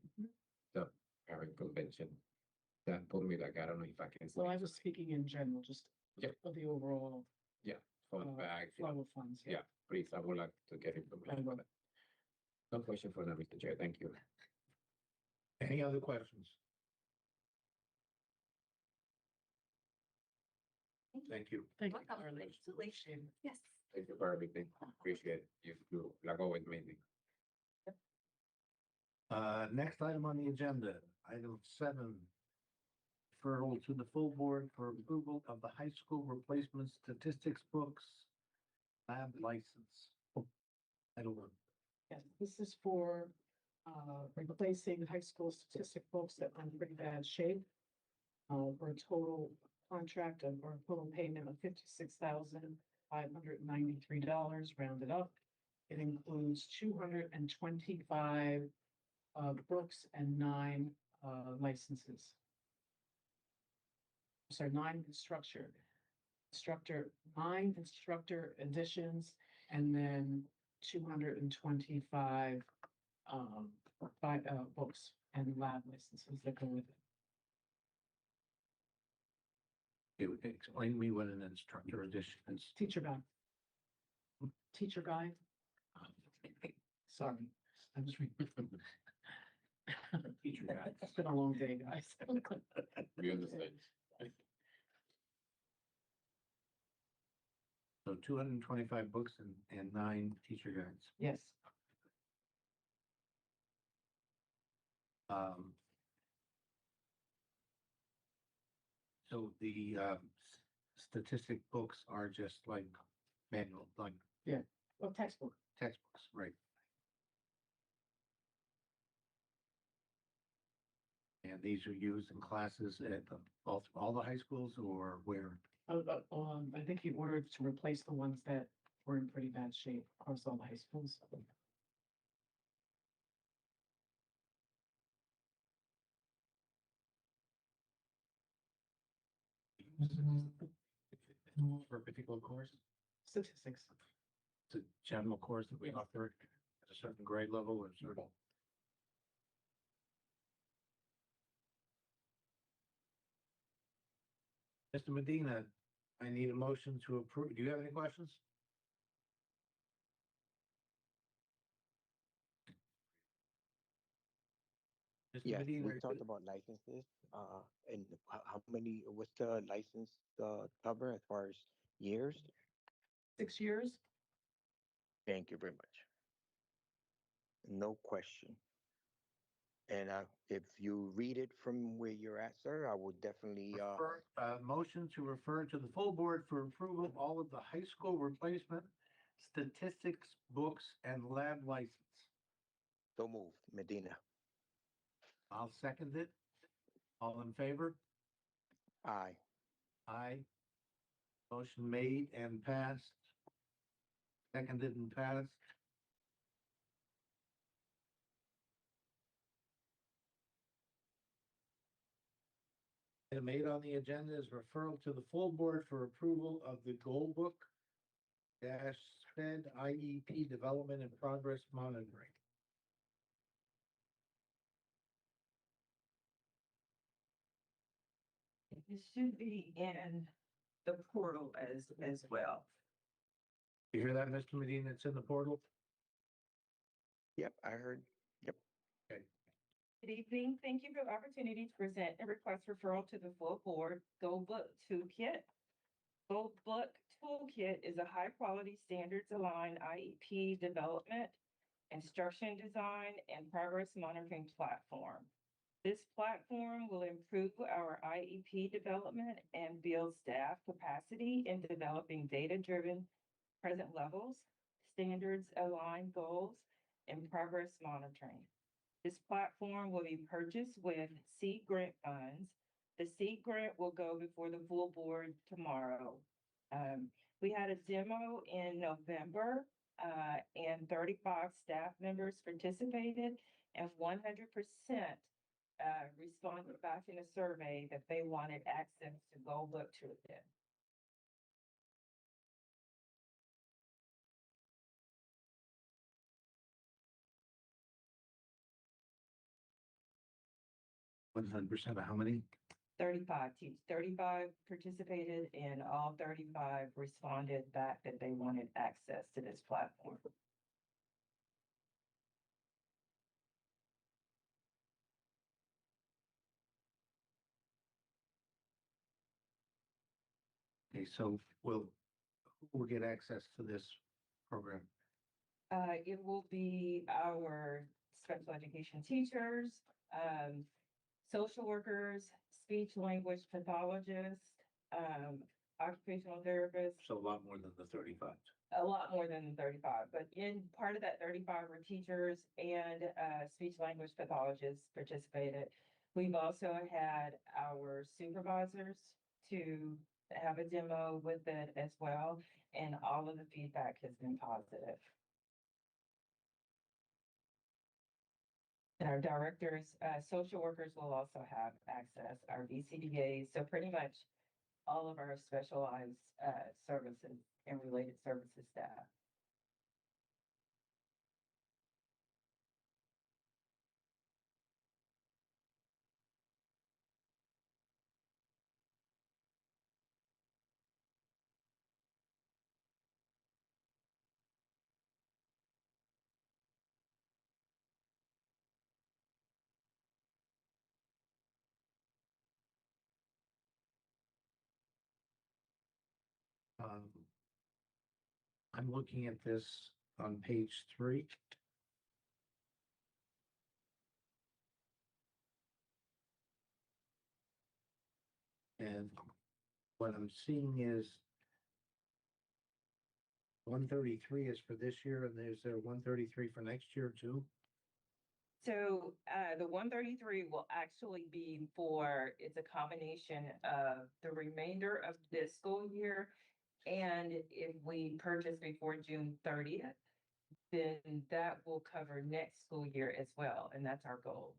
the parent convention. That put me like, I don't know if I can. So I was speaking in general, just Yeah. for the overall Yeah, for the bag. flow of funds. Yeah, please, I would like to get information on that. No question for now, Mr. Chair. Thank you. Any other questions? Thank you. Thank you, Welcome. Carly. Absolutely. Appreciate it. Yes. Thank you for everything. Appreciate it. You like always amazing. Next item on the agenda, item 7. referral to the full board for approval of the high school replacement statistics books lab license. I don't know. Yes, this is for replacing high school statistic books that are in pretty bad shape. For a total contract of, or a total payment of $56,593 rounded up. It includes 225 books and 9 licenses. Sorry, 9 9 instructor editions, and then 225 books and lab licenses that go with it. Explain to me what an instructor edition is. Teacher guide. Teacher guide. Sorry, I was reading. Teacher guide. It's been a long day, guys. We understand. So 225 books and 9 teacher guides. Yes, So the statistic books are just like manual, like well, textbook. textbooks, right? And these are used in classes at all the high schools or where? I think he ordered to replace the ones that were in pretty bad shape across all the high schools. For a particular course? Statistics. It's a general course that we offer at a certain grade level or certain. Mr. Medina, I need a motion to approve. Do you have any questions? Mr. Yes, Medina, we talked about licenses, and how many, what's the license, cover as far as years? 6 years. Thank you very much. No question. And if you read it from where you're at, sir, I would definitely, motion to refer to the full board for approval of all of the high school replacement statistics, books, and lab license. so moved, Medina. I'll second it. All in favor? Aye. Aye. Motion made and passed. Seconded and passed. Item 8 on the agenda is referral to the full board for approval of the goal book dash SPED IEP development and progress monitoring. It should be in the portal as well. You hear that, Mr. Medina? It's in the portal? Yep, I heard. Yep. Okay. Good evening. Thank you for the opportunity to present and request referral to the full board Go Book Toolkit. Go Book Toolkit is a high-quality, standards-aligned IEP development, instruction design, and progress monitoring platform. This platform will improve our IEP development and build staff capacity in developing data-driven present levels, standards-aligned goals, and progress monitoring. This platform will be purchased with seed grant funds. The seed grant will go before the full board tomorrow. We had a demo in November, and 35 staff members participated, and 100% responded back in a survey that they wanted access to Go Book Toolkit. %100% of how many? 35 participated and all 35 responded back that they wanted access to this platform. Okay, so who will get access to this program? It will be our special education teachers, social workers, speech language pathologist, occupational therapist, So a lot more than the 35. a lot more than 35, but in part of that 35 were teachers and speech language pathologists participated. We've also had our supervisors to have a demo with it as well, and all of the feedback has been positive. And our directors, social workers will also have access, our VCDAs, so pretty much all of our specialized services and related services staff. Um, I'm looking at this on page 3. And what I'm seeing is 133 is for this year, and is there 133 for next year too? So the 133 will actually be for, it's a combination of the remainder of this school year. And if we purchase before June 30th, then that will cover next school year as well. And that's our goal.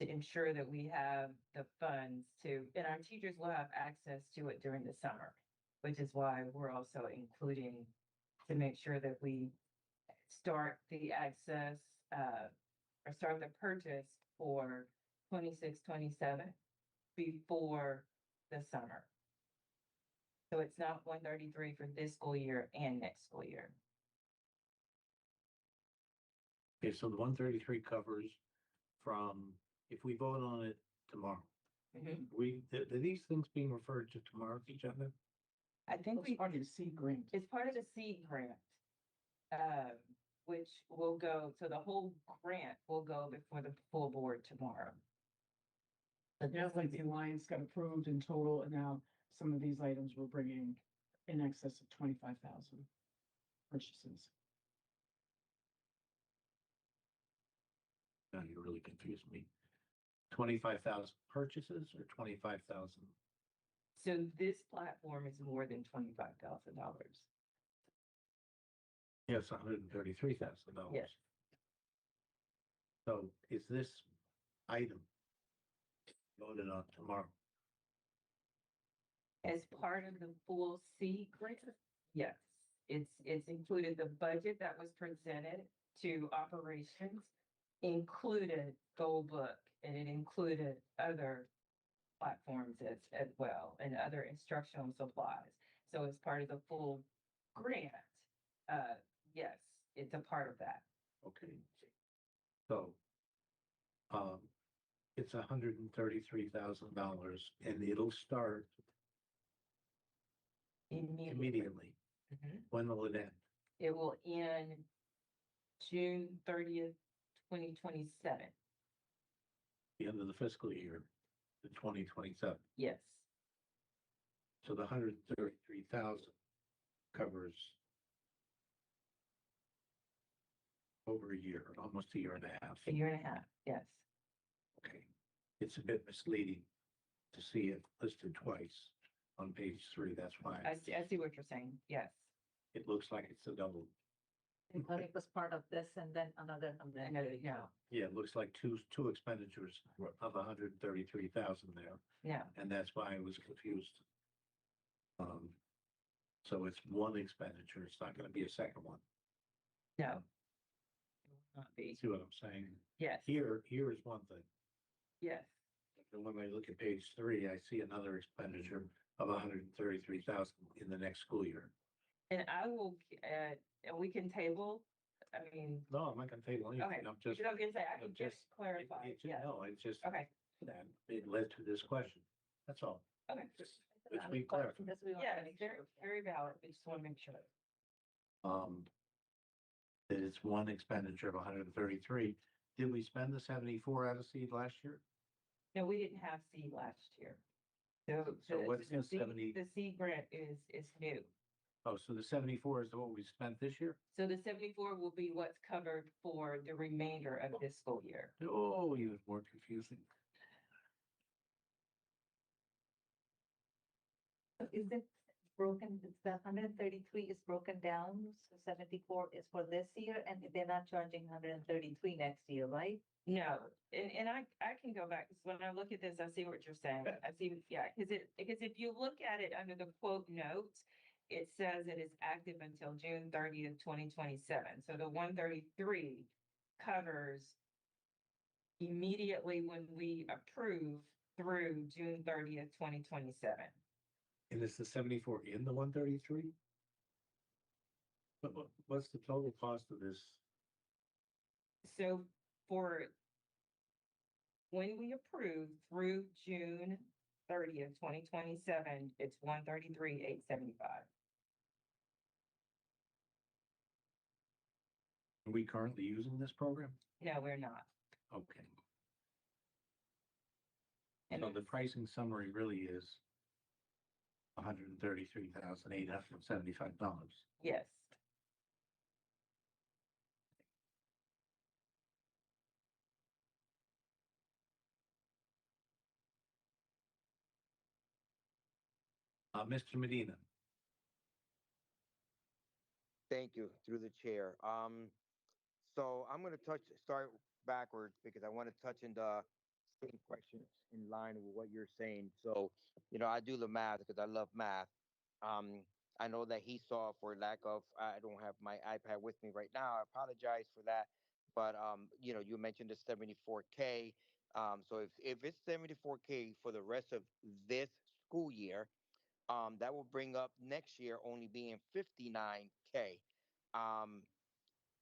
To ensure that we have the funds to, and our teachers will have access to it during the summer, which is why we're also including to make sure that we start the access or start the purchase for 26, 27 before the summer. So it's not 133 for this school year and next school year. Okay, so the 133 covers from, if we vote on it tomorrow, are these things being referred to tomorrow's agenda? I think It's part of the seed grant. it's part of the seed grant, which will go, so the whole grant will go before the full board tomorrow. But now like the Alliance got approved in total, and now some of these items we're bringing in excess of 25,000 purchases. Now you really confused me. 25,000 purchases or 25,000? So this platform is more than $25,000. Yes, $133,000. Yes. So is this item voted on tomorrow? As part of the full seed grant, yes, it's included the budget that was presented to operations, included Gold Book, and it included other platforms as well, and other instructional supplies. So as part of the full grant, yes, it's a part of that. Okay. So, it's $133,000 and it'll start immediately. When will it end? It will end June 30th, 2027. The end of the fiscal year, the 2027. Yes. So the 133,000 covers over a year, almost a year and a half. A year and a half, yes. Okay. It's a bit misleading to see it listed twice on page 3. That's why I see what you're saying, yes. it looks like it's a double. I thought it was part of this and then another. No, Yeah, it looks like two expenditures of 133,000 there. no. And that's why I was confused. So it's one expenditure. It's not gonna be a second one. No. It will not be. See what I'm saying? Yes, Here is one thing. yes. And when I look at page 3, I see another expenditure of 133,000 in the next school year. And I will, and we can table, I mean, No, I'm not gonna table anything. okay. I'm just, I was gonna say, I I'm can just clarify, yes. no, it's just Okay, that it led to this question. That's all. okay. Let's be clear. Yeah, very valid. We just want to make sure. That it's one expenditure of 133. Did we spend the 74 out of seed last year? No, we didn't have seed last year. So. So the- what's the the seed- 70? The seed grant is new. Oh, so the 74 is what we spent this year? So the 74 will be what's covered for the remainder of this school year. Oh, even more confusing. Is it broken, it's the 133 is broken down, so 74 is for this year, and they're not charging 133 next year, right? No, and I can go back, because when I look at this, I see what you're saying. I see, yeah, because if you look at it under the quote notes, it says it is active until June 30th, 2027. So the 133 covers immediately when we approve through June 30th, 2027. And is the 74 in the 133? What's the total cost of this? So for when we approve through June 30th, 2027, it's 133,875. Are we currently using this program? No, we're not. Okay. And So the pricing summary really is $133,875. yes, Mr. Medina, Thank you, through the chair. So I'm gonna start backwards because I want to touch in the same questions in line with what you're saying. So, I do the math because I love math. I know that he saw for lack of, I don't have my iPad with me right now. I apologize for that. But, you mentioned the 74K. So if it's 74K for the rest of this school year, that will bring up next year only being 59K,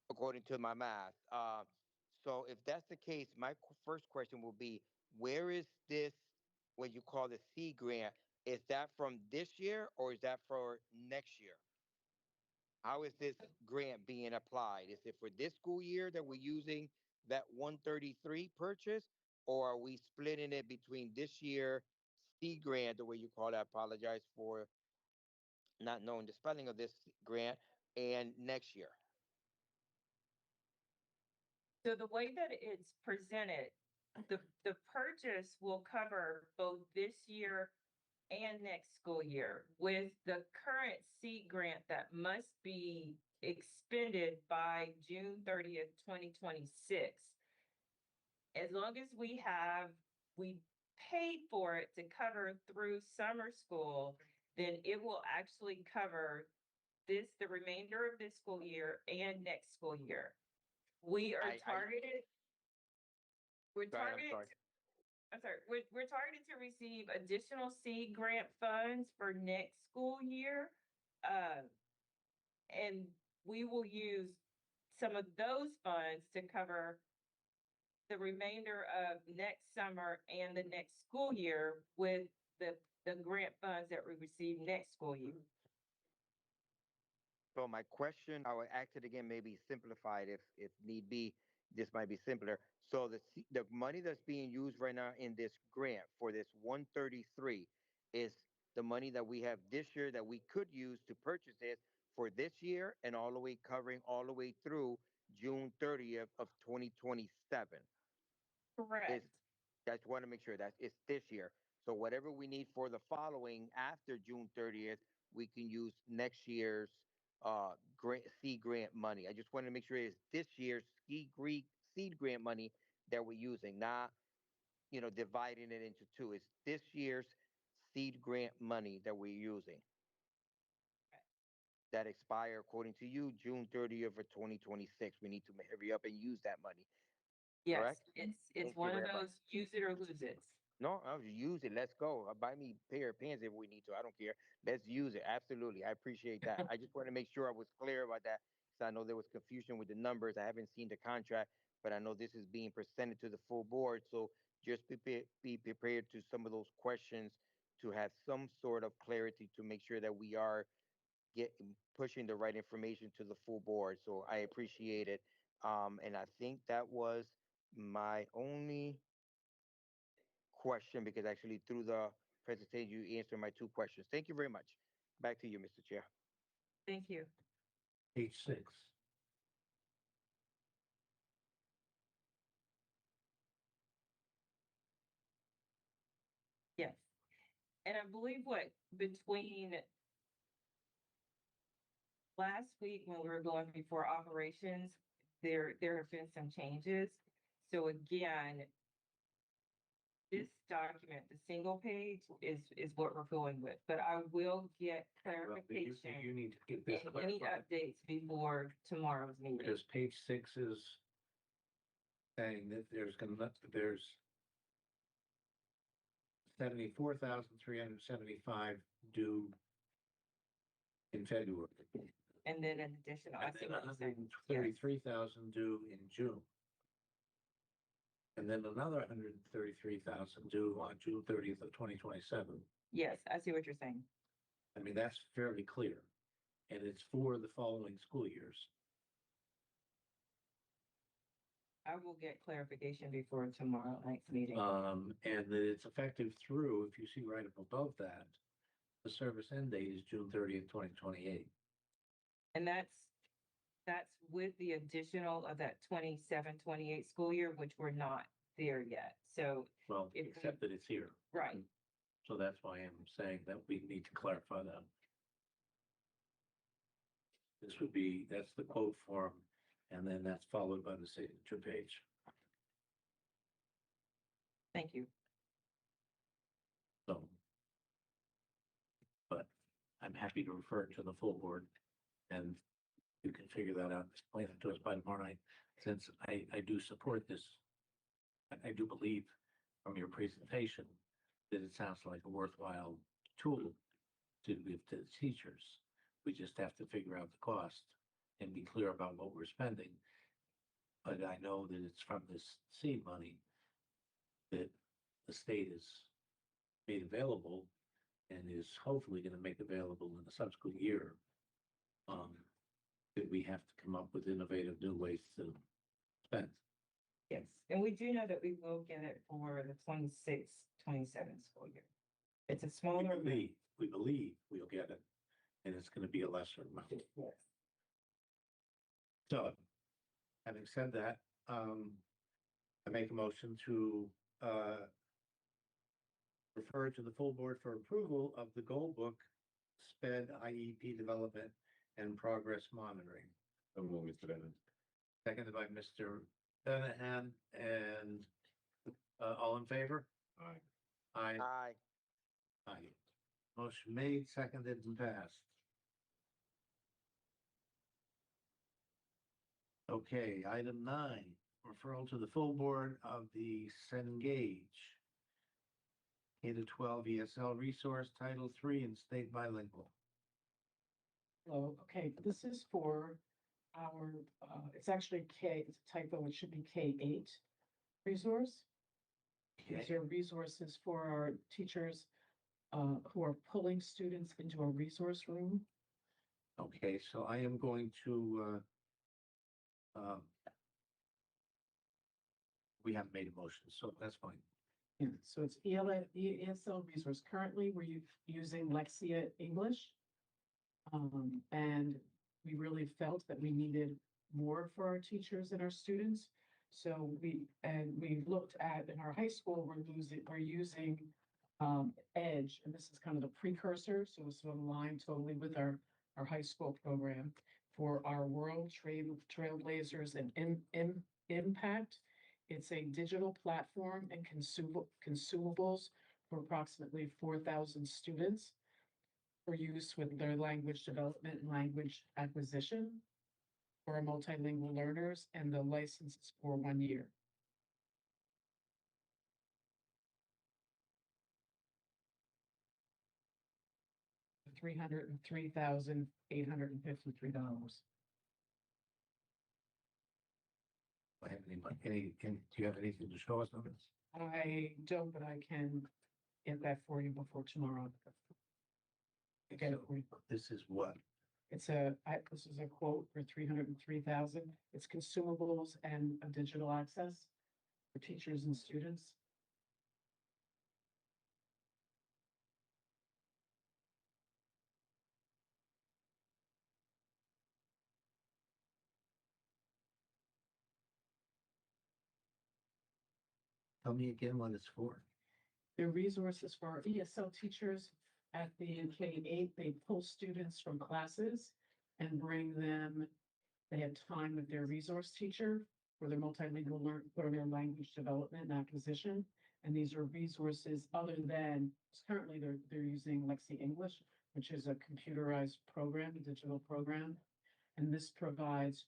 according to my math. So if that's the case, my first question will be, where is this, what you call the C grant? Is that from this year or is that for next year? How is this grant being applied? Is it for this school year that we're using that 133 purchase? Or are we splitting it between this year C grant, the way you call it? I apologize for not knowing the spelling of this grant, and next year. so the way that it's presented, the purchase will cover both this year and next school year with the current seed grant that must be expended by June 30th, 2026. As long as we paid for it to cover through summer school, then it will actually cover the remainder of this school year and next school year. We are targeted. We're Go ahead, I'm targeted. sorry. I'm sorry, we're targeted to receive additional seed grant funds for next school year. And we will use some of those funds to cover the remainder of next summer and the next school year with the grant funds that we receive next school year. So my question, I will ask it again, maybe simplified if need be. This might be simpler. So the money that's being used right now in this grant for this 133 is the money that we have this year that we could use to purchase it for this year and all the way covering all the way through June 30th of 2027. Correct. I just want to make sure that it's this year. So whatever we need for the following after June 30th, we can use next year's seed grant money. I just want to make sure it's this year's seed grant money that we're using, not dividing it into two. It's this year's seed grant money that we're using. That expire according to you June 30th of 2026. We need to hurry up and use that money. Yes, Correct? it's Thank you one of very much. those use it or lose it. No, I'll use it. Let's go. Buy me a pair of pants if we need to. I don't care. Let's use it. Absolutely. I appreciate that. I just want to make sure I was clear about that. So I know there was confusion with the numbers. I haven't seen the contract, but I know this is being presented to the full board. So just be prepared to some of those questions to have some sort of clarity to make sure that we are pushing the right information to the full board. So I appreciate it. And I think that was my only question because actually through the presentation, you answered my two questions. Thank you very much. Back to you, Mr. Chair. Thank you. Page 6. Yes. And I believe what between last week when we were going before operations, there have been some changes. So again, this document, the single page is what we're going with, but I will get Well, clarification you need to get this and any clarified, updates before tomorrow's meeting. because page 6 is saying that there's 74,375 due in February. And then an additional, I And see then what you're saying. 133,000 due in June. And then another 133,000 due on June 30th of 2027. Yes, I see what you're saying. I mean, that's fairly clear. And it's for the following school years. I will get clarification before tomorrow night's meeting. And that it's effective through, if you see right up above that, the service end date is June 30th, 2028. And that's with the additional of that 27-28 school year, which we're not there yet. So, Well, If- except that it's here. right, So that's why I'm saying that we need to clarify that. That's the quote form, and then that's followed by the signature page. thank you. So. But I'm happy to refer it to the full board, and you can figure that out, explain it to us by tomorrow night, since I do support this. I do believe from your presentation that it sounds like a worthwhile tool to give to the teachers. We just have to figure out the cost and be clear about what we're spending. But I know that it's from this seed money that the state has made available and is hopefully going to make available in the subsequent year. That we have to come up with innovative new ways to spend. Yes, and we do know that we will get it for the 26-27 school year. It's a smaller. We believe we'll get it, and it's going to be a lesser amount. Yes. So, having said that, I make a motion to refer to the full board for approval of the goal book, SPED IEP development and progress monitoring. So move, Mr. Bennett. Seconded by Mr. Benahan, and all in favor? Aye. Aye. Aye. Aye. Motion made, seconded, and passed. Okay, item 9, referral to the full board of the Cengage K-12 ESL resource, Title III, and state bilingual. Hello, okay, this is for our, it's actually K, it's a typo, it should be K-8 resource. These are resources for our teachers who are pulling students into a resource room. Okay, so I am going to, we haven't made a motion, so that's fine. Yeah, so it's ESL resource. Currently, we're using Lexia English. And we really felt that we needed more for our teachers and our students. So we looked at, in our high school, we're using Edge, and this is kind of the precursor, so it's aligned totally with our high school program for our World Trailblazers and Impact. It's a digital platform and consumables for approximately 4,000 students for use with their language development and language acquisition for our multilingual learners, and the license is for 1 year. $303,853. I have do you have anything to show us on this? I don't, but I can get that for you before tomorrow. Okay, So, this is what? this is a quote for 303,000. It's consumables and a digital access for teachers and students. Tell me again what it's for. The resources for our ESL teachers at the K-8, they pull students from classes and bring them, they have time with their resource teacher for their multilingual learner language development and acquisition. And these are resources other than, currently they're using Lexi English, which is a computerized program, a digital program. And this provides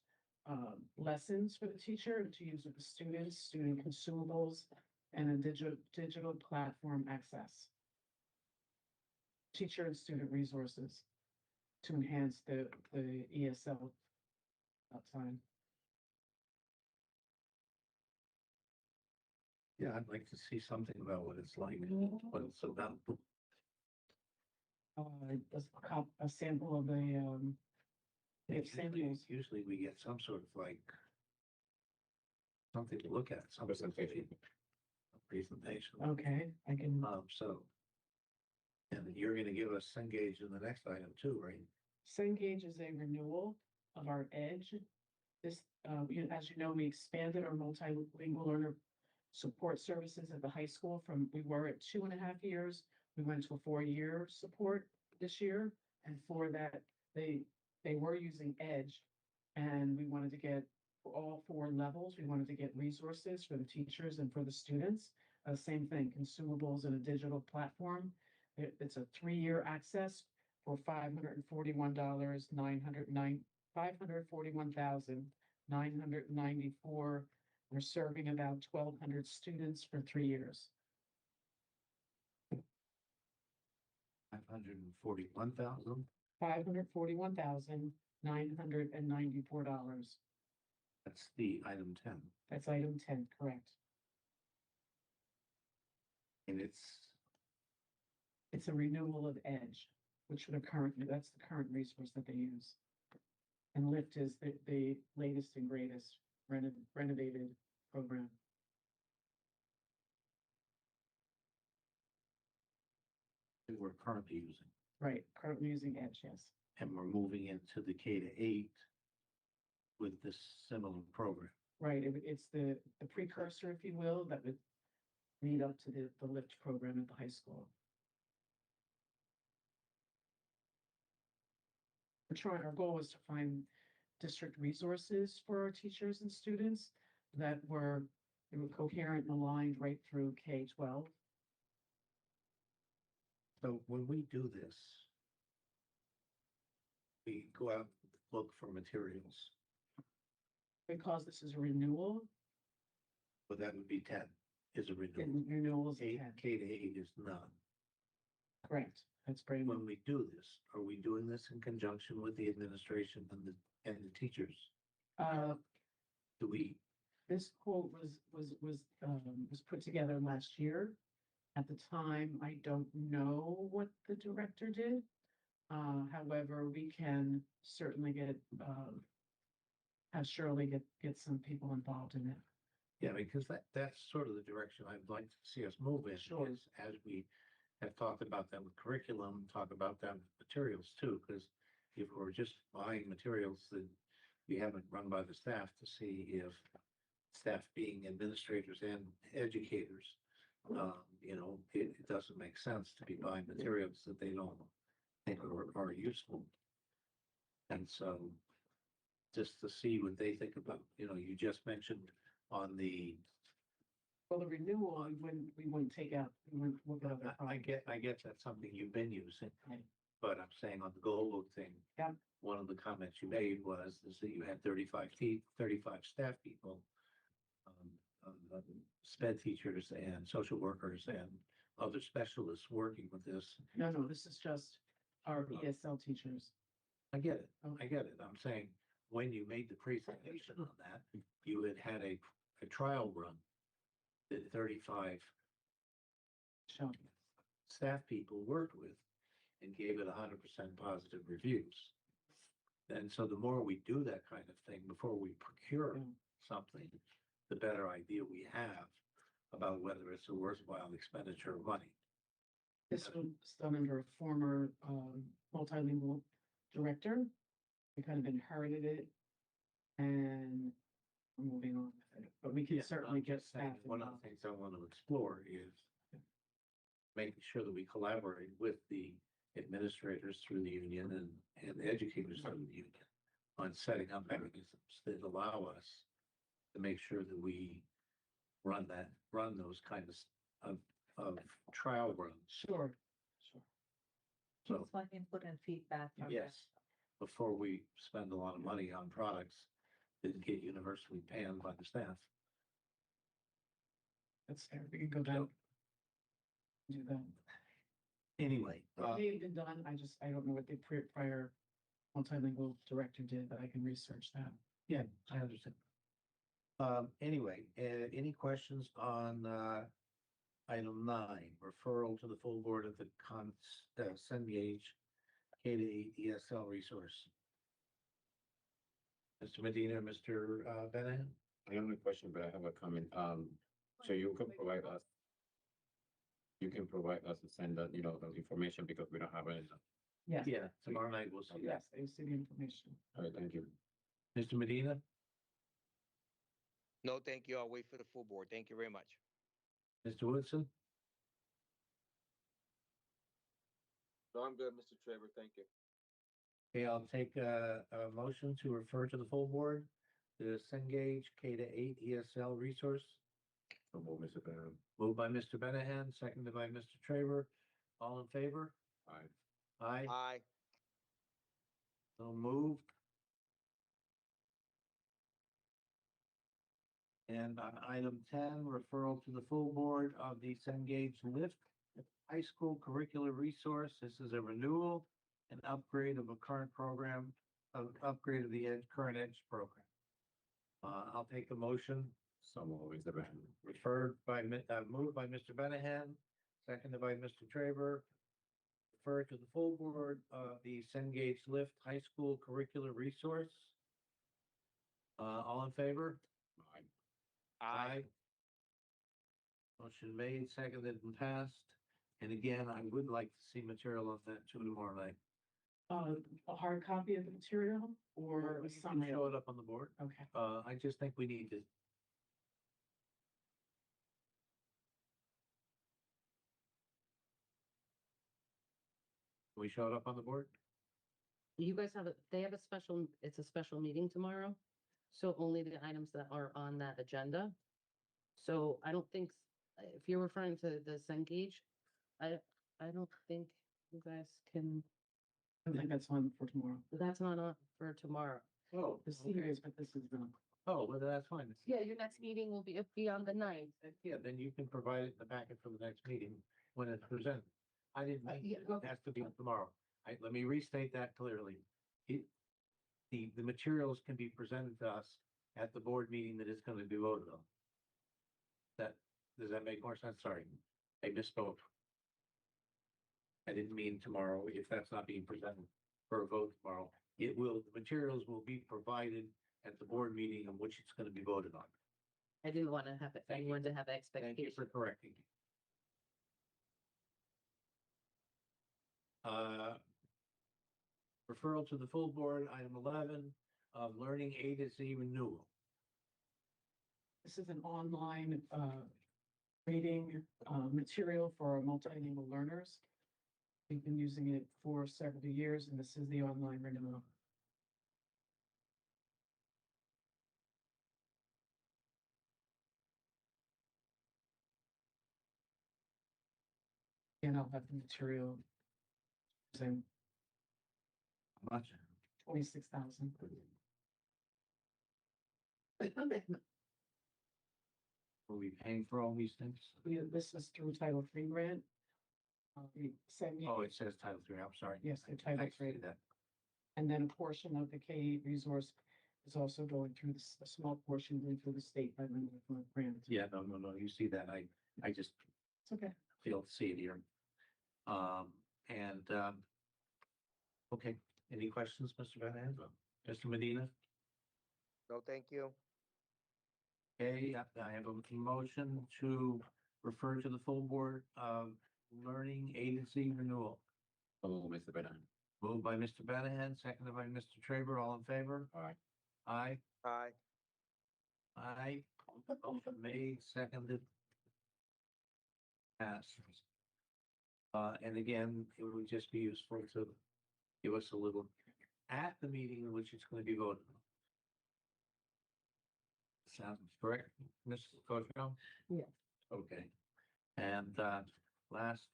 lessons for the teacher to use with the students, student consumables, and a digital platform access. Teacher and student resources to enhance the ESL time. Yeah, I'd like to see something about what it's like, what it's about. A sample of if samples. Usually we get some sort of like something to look at, some presentation. Okay, I can. So. And you're gonna give us Cengage in the next item too, right? Cengage is a renewal of our Edge. This, as you know, we expanded our multilingual learner support services at the high school from, we were at 2.5 years. We went to a 4-year support this year. And for that, they were using Edge. And we wanted to get, for all 4 levels, we wanted to get resources for the teachers and for the students. Same thing, consumables and a digital platform. It's a 3-year access for $541,994. We're serving about 1,200 students for 3 years. $541,000. $541,994. That's the item 10. That's item 10, correct. And it's a renewal of Edge, which that's the current resource that they use. And Lyft is the latest and greatest renovated program. that we're currently using. Right, currently using Edge, yes. And we're moving into the K-8 with this similar program. Right, it's the precursor, if you will, that would lead up to the Lyft program at the high school. Our goal was to find district resources for our teachers and students that were coherent and aligned right through K-12. So when we do this, we go out and look for materials, Because this is a renewal, but that would be 10 is a renewal. and renewal is 10, K-8 is none. correct, that's very much. When we do this, are we doing this in conjunction with the administration and the teachers? Do we, This quote was put together last year. At the time, I don't know what the director did. However, we can certainly have Shirley get some people involved in it. yeah, because that's sort of the direction I'd like to see us move in. Sure. Is as we have talked about that with curriculum, talk about that with materials too, because if we're just buying materials that we haven't run by the staff to see if staff being administrators and educators, it doesn't make sense to be buying materials that they don't think are useful. And so just to see what they think about, you just mentioned on the, Well, the renewal, we wouldn't take out, we wouldn't look at other I products. get that's something you've been using, Right. but I'm saying on the global thing. Yeah. One of the comments you made is that you had 35 staff people, sped teachers and social workers and other specialists working with this. No, this is just our ESL teachers. I get it. Okay. I get it. I'm saying, when you made the presentation on that, you had a trial run that 35 Sure. staff people worked with and gave it 100% positive reviews. And so the more we do that kind of thing before we procure Yeah. something, the better idea we have about whether it's a worthwhile expenditure of money. This was done under a former multilingual director. We kind of inherited it and we're moving on with but we can certainly get staff. One of the things I want to explore is making sure that we collaborate with the administrators through the union and the educators through the union on setting up mechanisms that allow us to make sure that we run those kinds of trial runs. Sure, sure. So, It's like input and feedback. from them. yes, before we spend a lot of money on products that get universally panned by the staff. That's fair. We can go down. Do that. Anyway, It may have been done. I don't know what the prior multilingual director did, but I can research that. yeah, I understand. Anyway, any questions on, item 9, referral to the full board of the Cengage K-8 ESL resource? Mr. Medina, Mr. Bennett? I have no question, but I have a comment. So you can provide us. You can provide us and send that, the information because we don't have it. Yes. Yeah, tomorrow night we'll see. Yes, I see the information. All right, thank you. Mr. Medina? No, thank you. I'll wait for the full board. Thank you very much. Mr. Woodson? No, I'm good, Mr. Traver. Thank you. Okay, I'll take a motion to refer to the full board, the Cengage K-8 ESL resource. So move, Mr. Bennett. Moved by Mr. Benahan, seconded by Mr. Traver. All in favor? Aye. Aye. Aye. So moved. And on item 10, referral to the full board of the Cengage Lift High School Curricular Resource. This is a renewal and upgrade of a current program, upgrade of the current EDGE program. I'll take a motion. So move, Mr. Bennett. Moved by Mr. Benahan, seconded by Mr. Traver. Refer to the full board of the Cengage Lift High School Curricular Resource. All in favor? Aye. Motion made, seconded and passed. And again, I would like to see material of that too tomorrow night. A hard copy of the material or a You can summary? show it up on the board. Okay. I just think we need to. Can we show it up on the board? You guys it's a special meeting tomorrow. So only the items that are on that agenda. So I don't think, if you're referring to the Cengage, I don't think you guys can, I think that's on for tomorrow. that's not on for tomorrow. Oh, The series, but this is not. Oh, well, that's fine. Yeah, your next meeting will be on the 9th. Yeah, then you can provide it in the packet for the next meeting when it's presented. I didn't mean yeah, it has to be tomorrow. Let me restate that clearly. The materials can be presented to us at the board meeting that is going to be voted on. Does that make more sense? Sorry, I misspoke. I didn't mean tomorrow, if that's not being presented for a vote tomorrow. The materials will be provided at the board meeting on which it's going to be voted on. I didn't want to have anyone to have Thank you expectations. for correcting. Referral to the full board, item 11, of learning A to Z renewal. This is an online reading material for our multilingual learners. We've been using it for several years, and this is the online renewal. And I'll have the material. Saying How much? 26,000. Are we paying for all these things? This is through Title III grant. We send you. Oh, it says Title III, I'm sorry. Yes, they're Title I III. see that. And then a portion of the K-8 resource is also going through a small portion going through the state bilingual grant. Yeah, no, you see that, I just It's okay. failed to see it here. Okay, any questions, Mr. Van Hand? Mr. Medina? No, thank you. Okay, I have a motion to refer to the full board of learning A to Z renewal. Oh, Mr. Bennett. Moved by Mr. Banahan, seconded by Mr. Traver, all in favor? Aye. Aye. Aye. Aye. Motion made, seconded. Passed. And again, it would just be useful to give us a little at the meeting in which it's going to be voted on. Sounds correct, Ms. Coachelle? Yes. Okay. And last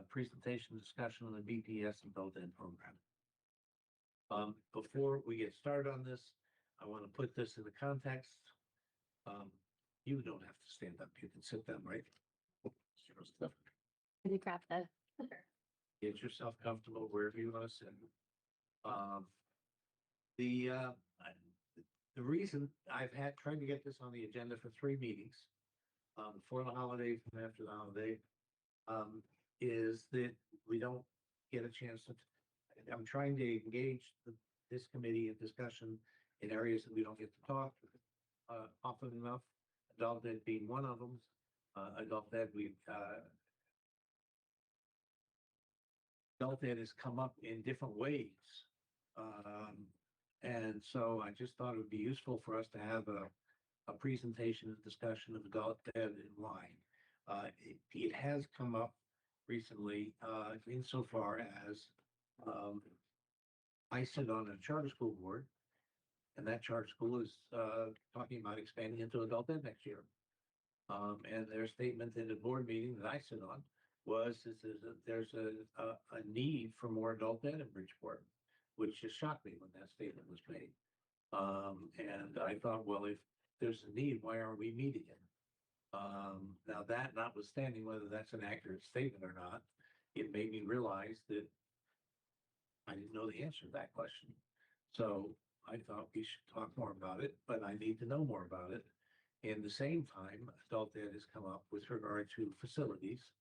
presentation discussion on the BPS adult ed program. Before we get started on this, I want to put this in the context. You don't have to stand up. You can sit down, right? Can you grab the? Get yourself comfortable wherever you want to sit. The reason I've tried to get this on the agenda for 3 meetings, before the holidays and after the holiday, is that we don't get a chance to. I'm trying to engage this committee in discussion in areas that we don't get to talk often enough. Adult ed being one of them. Adult ed adult ed has come up in different ways. And so I just thought it would be useful for us to have a presentation and discussion of adult ed and why. It has come up recently insofar as I sit on a charter school board, and that charter school is talking about expanding into adult ed next year. And their statement in the board meeting that I sit on was there's a need for more adult ed in Bridgeport, which just shocked me when that statement was made. And I thought, well, if there's a need, why aren't we meeting it? Now that notwithstanding whether that's an accurate statement or not, it made me realize that I didn't know the answer to that question. So I thought we should talk more about it, but I need to know more about it. In the same time, adult ed has come up with regard to facilities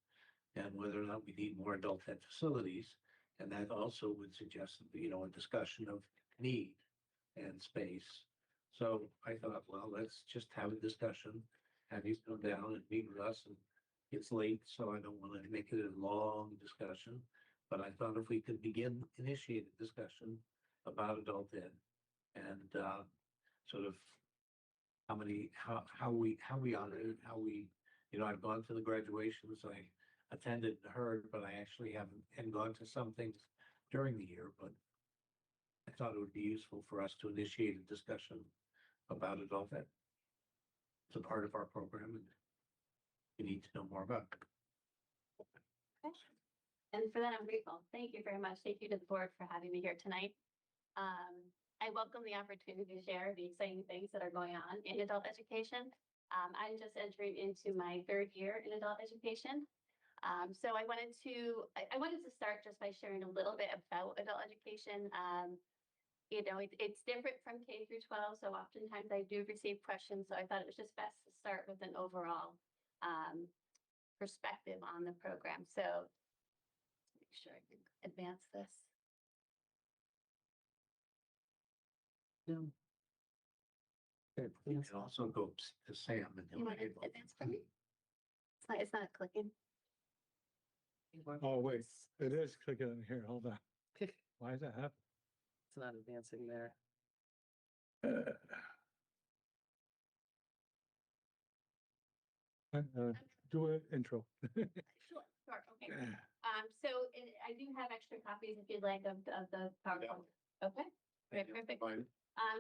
and whether or not we need more adult ed facilities. And that also would suggest, a discussion of need and space. So I thought, well, let's just have a discussion, have you come down and meet with us. And it's late, so I don't want to make it a long discussion. But I thought if we could initiate a discussion about adult ed and sort of how we honor it, how we, I've gone to the graduations, I attended and heard, but I actually haven't gone to some things during the year, but I thought it would be useful for us to initiate a discussion about adult ed. It's a part of our program and you need to know more about it. And for that, I'm grateful. Thank you very much. Thank you to the board for having me here tonight. I welcome the opportunity to share the exciting things that are going on in adult education. I'm just entering into my 3rd year in adult education. So I wanted to start just by sharing a little bit about adult education. It's different from K through 12, so oftentimes I do receive questions. So I thought it was just best to start with an overall perspective on the program. So make sure I can advance this. No. You can also go to Sam and You he'll want be to able. advance for me? It's not clicking. Oh, wait, it is clicking in here. Hold on. Why is that happening? It's not advancing there. Do an intro. Sure, okay. So I do have extra copies if you'd like of the PowerPoint. Okay, great, perfect.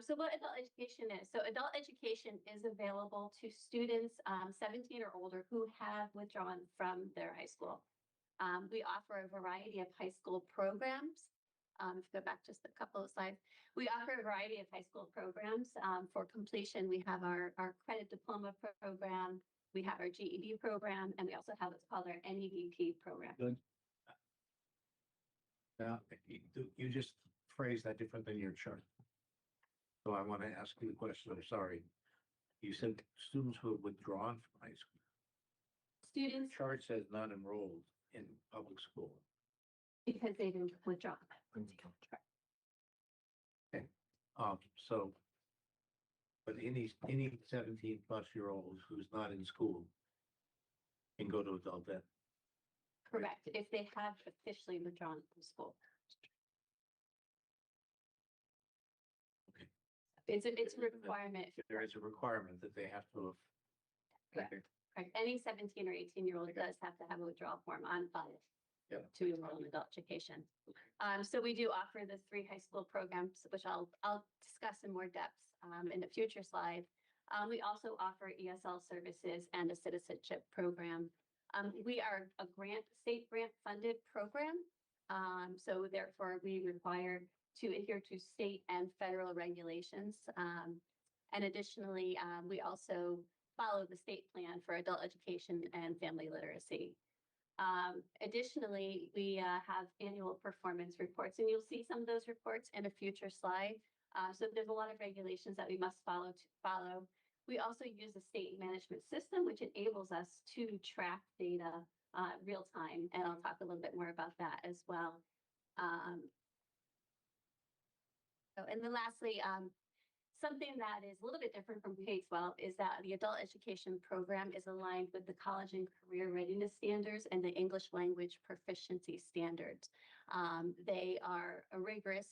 So what adult education is? So adult education is available to students 17 or older who have withdrawn from their high school. We offer a variety of high school programs. If you go back just a couple of slides, we offer a variety of high school programs. For completion, we have our credit diploma program, we have our GED program, and we also have what's called our NEDP program. Good. Now, you just phrased that different than your chart. So I want to ask you a question. I'm sorry. You said students who have withdrawn from high school. Students. Chart says not enrolled in public school. Because they didn't withdraw. Okay. So, but any 17+ who's not in school can go to adult ed. Correct, if they have officially withdrawn from school. It's a requirement. There is a requirement that they have to have. Correct. Correct. Any 17 or 18-year-old does have to have a withdrawal form on file Yep. to enroll in adult education. So we do offer the 3 high school programs, which I'll discuss in more depth in a future slide. We also offer ESL services and a citizenship program. We are a state grant funded program. So therefore we require to adhere to state and federal regulations. And additionally, we also follow the state plan for adult education and family literacy. Additionally, we have annual performance reports, and you'll see some of those reports in a future slide. So there's a lot of regulations that we must follow. We also use a state management system, which enables us to track data real time, and I'll talk a little bit more about that as well. And then lastly, something that is a little bit different from K-12 is that the adult education program is aligned with the college and career readiness standards and the English language proficiency standards. They are a rigorous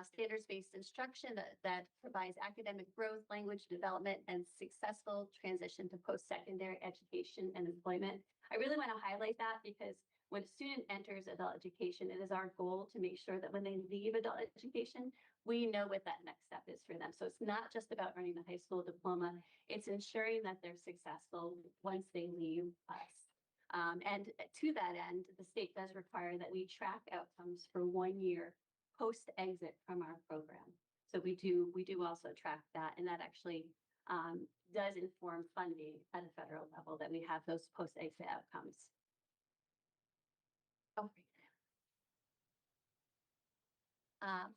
standards-based instruction that provides academic growth, language development, and successful transition to post-secondary education and employment. I really want to highlight that because when a student enters adult education, it is our goal to make sure that when they leave adult education, we know what that next step is for them. So it's not just about earning the high school diploma, it's ensuring that they're successful once they leave us. And to that end, the state does require that we track outcomes for 1 year post-exit from our program. So we do also track that, and that actually does inform funding at a federal level that we have those post-exit outcomes.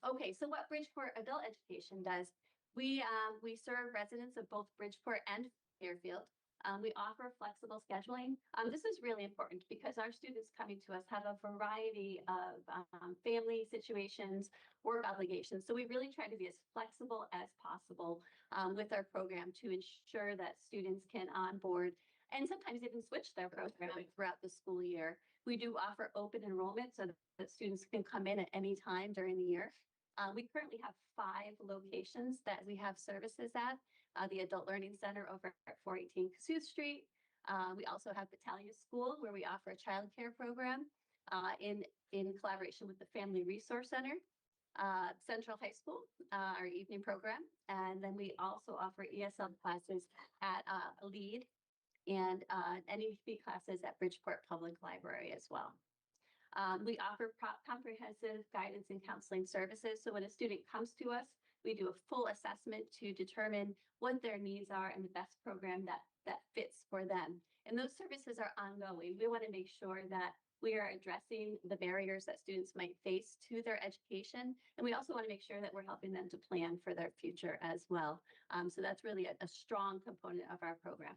Okay, so what Bridgeport Adult Education does, we serve residents of both Bridgeport and Fairfield. We offer flexible scheduling. This is really important because our students coming to us have a variety of family situations, work obligations. So we really try to be as flexible as possible with our program to ensure that students can onboard and sometimes even switch their program throughout the school year. We do offer open enrollment so that students can come in at any time during the year. We currently have 5 locations that we have services at. The Adult Learning Center over at 418 Kossuth Street. We also have Battaglia School where we offer a childcare program in collaboration with the Family Resource Center. Central High School, our evening program. And then we also offer ESL classes at LEAD and NEP classes at Bridgeport Public Library as well. We offer comprehensive guidance and counseling services. So when a student comes to us, we do a full assessment to determine what their needs are and the best program that fits for them. And those services are ongoing. We want to make sure that we are addressing the barriers that students might face to their education. And we also want to make sure that we're helping them to plan for their future as well. So that's really a strong component of our program.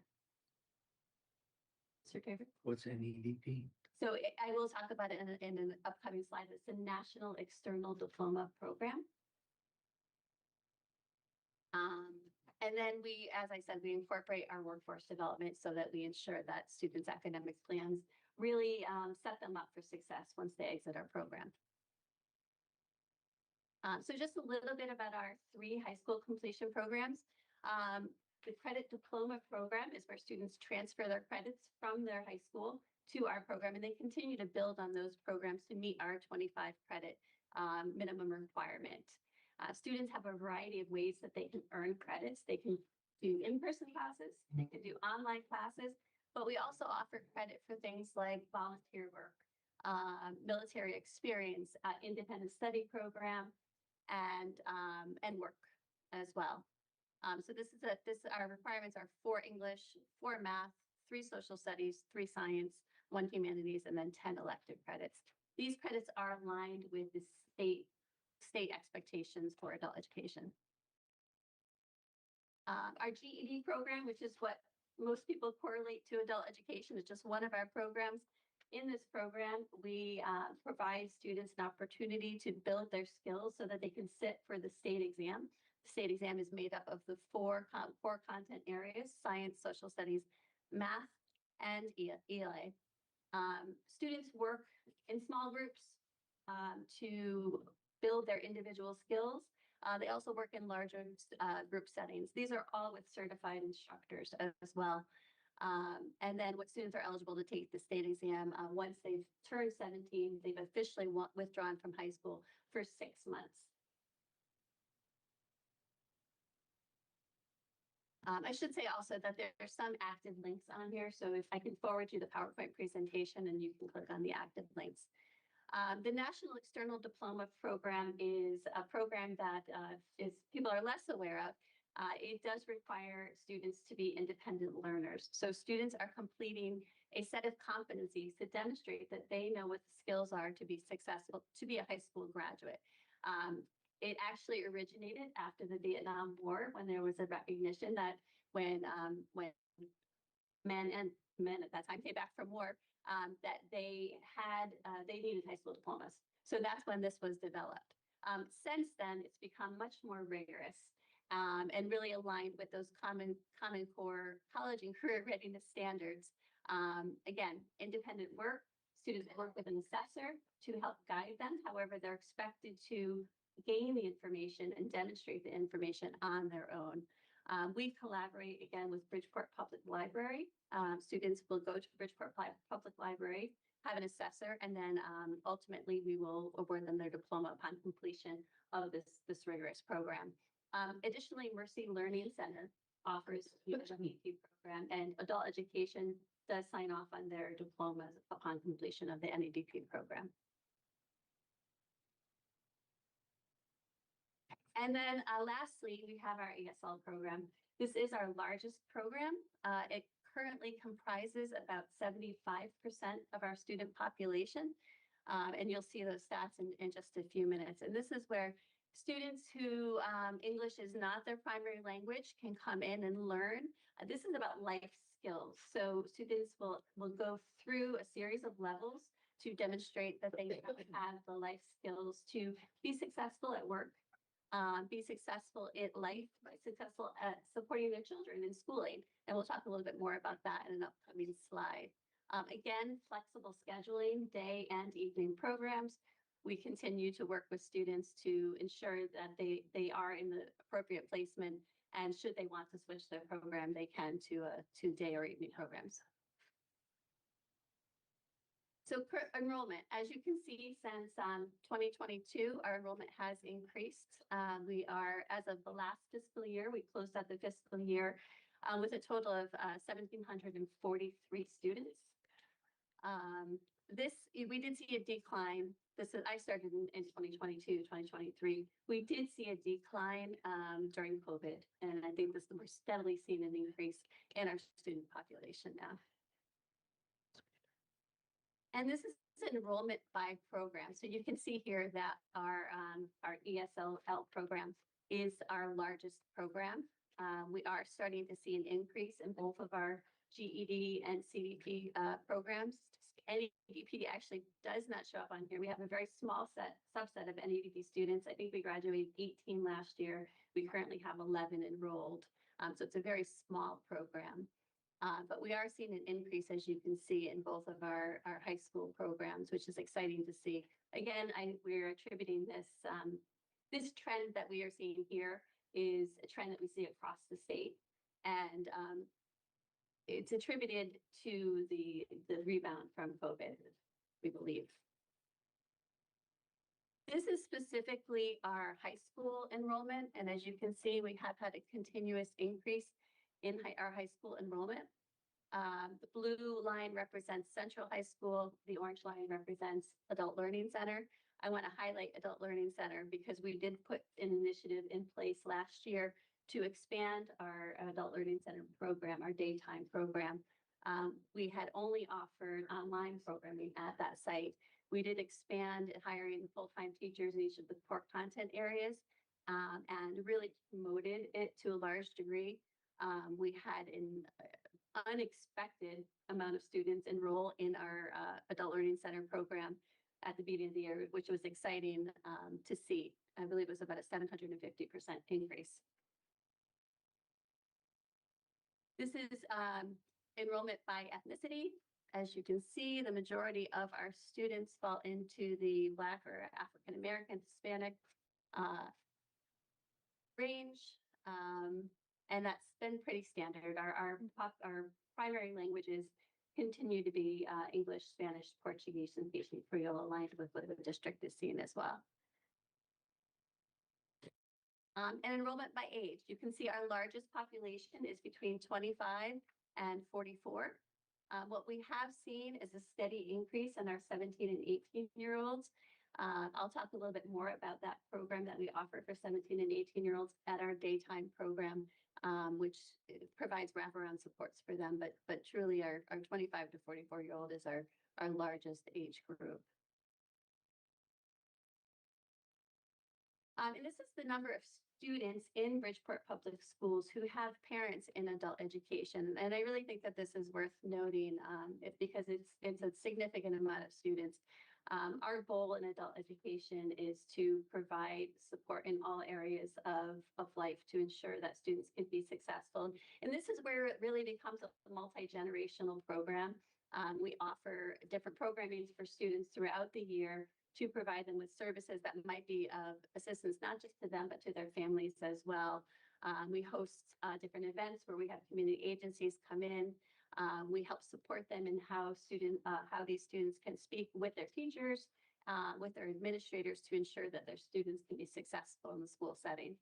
Mr. Traver? What's NEDP? So I will talk about it in an upcoming slide. It's the National External Diploma Program. And then we, as I said, we incorporate our workforce development so that we ensure that students' academic plans really set them up for success once they exit our program. So just a little bit about our 3 high school completion programs. The credit diploma program is where students transfer their credits from their high school to our program, and they continue to build on those programs to meet our 25 credit minimum requirement. Students have a variety of ways that they can earn credits. They can do in-person classes, they can do online classes, but we also offer credit for things like volunteer work, military experience, independent study program, and work as well. So our requirements are 4 English, 4 math, 3 social studies, 3 science, 1 humanities, and then 10 elective credits. These credits are aligned with the state expectations for adult education. Our GED program, which is what most people correlate to adult education, is just one of our programs. In this program, we provide students an opportunity to build their skills so that they can sit for the state exam. The state exam is made up of the 4 core content areas: science, social studies, math, and ELA. Students work in small groups to build their individual skills. They also work in larger group settings. These are all with certified instructors as well. And then what students are eligible to take the state exam, once they've turned 17, they've officially withdrawn from high school for 6 months. I should say also that there are some active links on here. So if I can forward you the PowerPoint presentation and you can click on the active links. The National External Diploma Program is a program that people are less aware of. It does require students to be independent learners. So students are completing a set of competencies to demonstrate that they know what the skills are to be successful, to be a high school graduate. It actually originated after the Vietnam War, when there was a recognition that when men at that time came back from war, that they needed high school diplomas. So that's when this was developed. Since then, it's become much more rigorous and really aligned with those Common Core college and career readiness standards. Again, independent work, students work with an assessor to help guide them. However, they're expected to gain the information and demonstrate the information on their own. We collaborate again with Bridgeport Public Library. Students will go to Bridgeport Public Library, have an assessor, and then ultimately we will award them their diploma upon completion of this rigorous program. Additionally, Mercy Learning Center offers the NEDP program, and adult education does sign off on their diplomas upon completion of the NEDP program. And then lastly, we have our ESL program. This is our largest program. It currently comprises about 75% of our student population. And you'll see those stats in just a few minutes. And this is where students who English is not their primary language can come in and learn. This is about life skills. So students will go through a series of levels to demonstrate that they have the life skills to be successful at work, be successful in life, be successful at supporting their children in schooling. And we'll talk a little bit more about that in an upcoming slide. Again, flexible scheduling, day and evening programs. We continue to work with students to ensure that they are in the appropriate placement, and should they want to switch their program, they can to day or evening programs. So enrollment, as you can see, since 2022, our enrollment has increased. We are, as of the last fiscal year, we closed out the fiscal year with a total of 1,743 students. We did see a decline. I started in 2022, 2023. We did see a decline during COVID, and I think we're steadily seeing an increase in our student population now. And this is enrollment by program. So you can see here that our ESL program is our largest program. We are starting to see an increase in both of our GED and CDP programs. NEDP actually does not show up on here. We have a very small subset of NEDP students. I think we graduated 18 last year. We currently have 11 enrolled. So it's a very small program. But we are seeing an increase, as you can see, in both of our high school programs, which is exciting to see. Again, we're attributing this trend that we are seeing here is a trend that we see across the state. And it's attributed to the rebound from COVID, we believe. This is specifically our high school enrollment. And as you can see, we have had a continuous increase in our high school enrollment. The blue line represents Central High School. The orange line represents Adult Learning Center. I want to highlight Adult Learning Center because we did put an initiative in place last year to expand our Adult Learning Center program, our daytime program. We had only offered online programming at that site. We did expand hiring full-time teachers in each of the core content areas and really promoted it to a large degree. We had an unexpected amount of students enroll in our Adult Learning Center program at the beginning of the year, which was exciting to see. I believe it was about a 750% increase. This is enrollment by ethnicity. As you can see, the majority of our students fall into the Black or African American, Hispanic range. And that's been pretty standard. Our primary languages continue to be English, Spanish, Portuguese, and Haitian Creole, aligned with what the district is seeing as well. And enrollment by age. You can see our largest population is between 25 and 44. What we have seen is a steady increase in our 17 and 18-year-olds. I'll talk a little bit more about that program that we offer for 17 and 18-year-olds at our daytime program, which provides wraparound supports for them. But truly, our 25 to 44-year-old is our largest age group. And this is the number of students in Bridgeport Public Schools who have parents in adult education. And I really think that this is worth noting because it's a significant amount of students. Our goal in adult education is to provide support in all areas of life to ensure that students can be successful. And this is where it really becomes a multi-generational program. We offer different programmings for students throughout the year to provide them with services that might be of assistance, not just to them, but to their families as well. We host different events where we have community agencies come in. We help support them in how these students can speak with their teachers, with their administrators to ensure that their students can be successful in the school setting.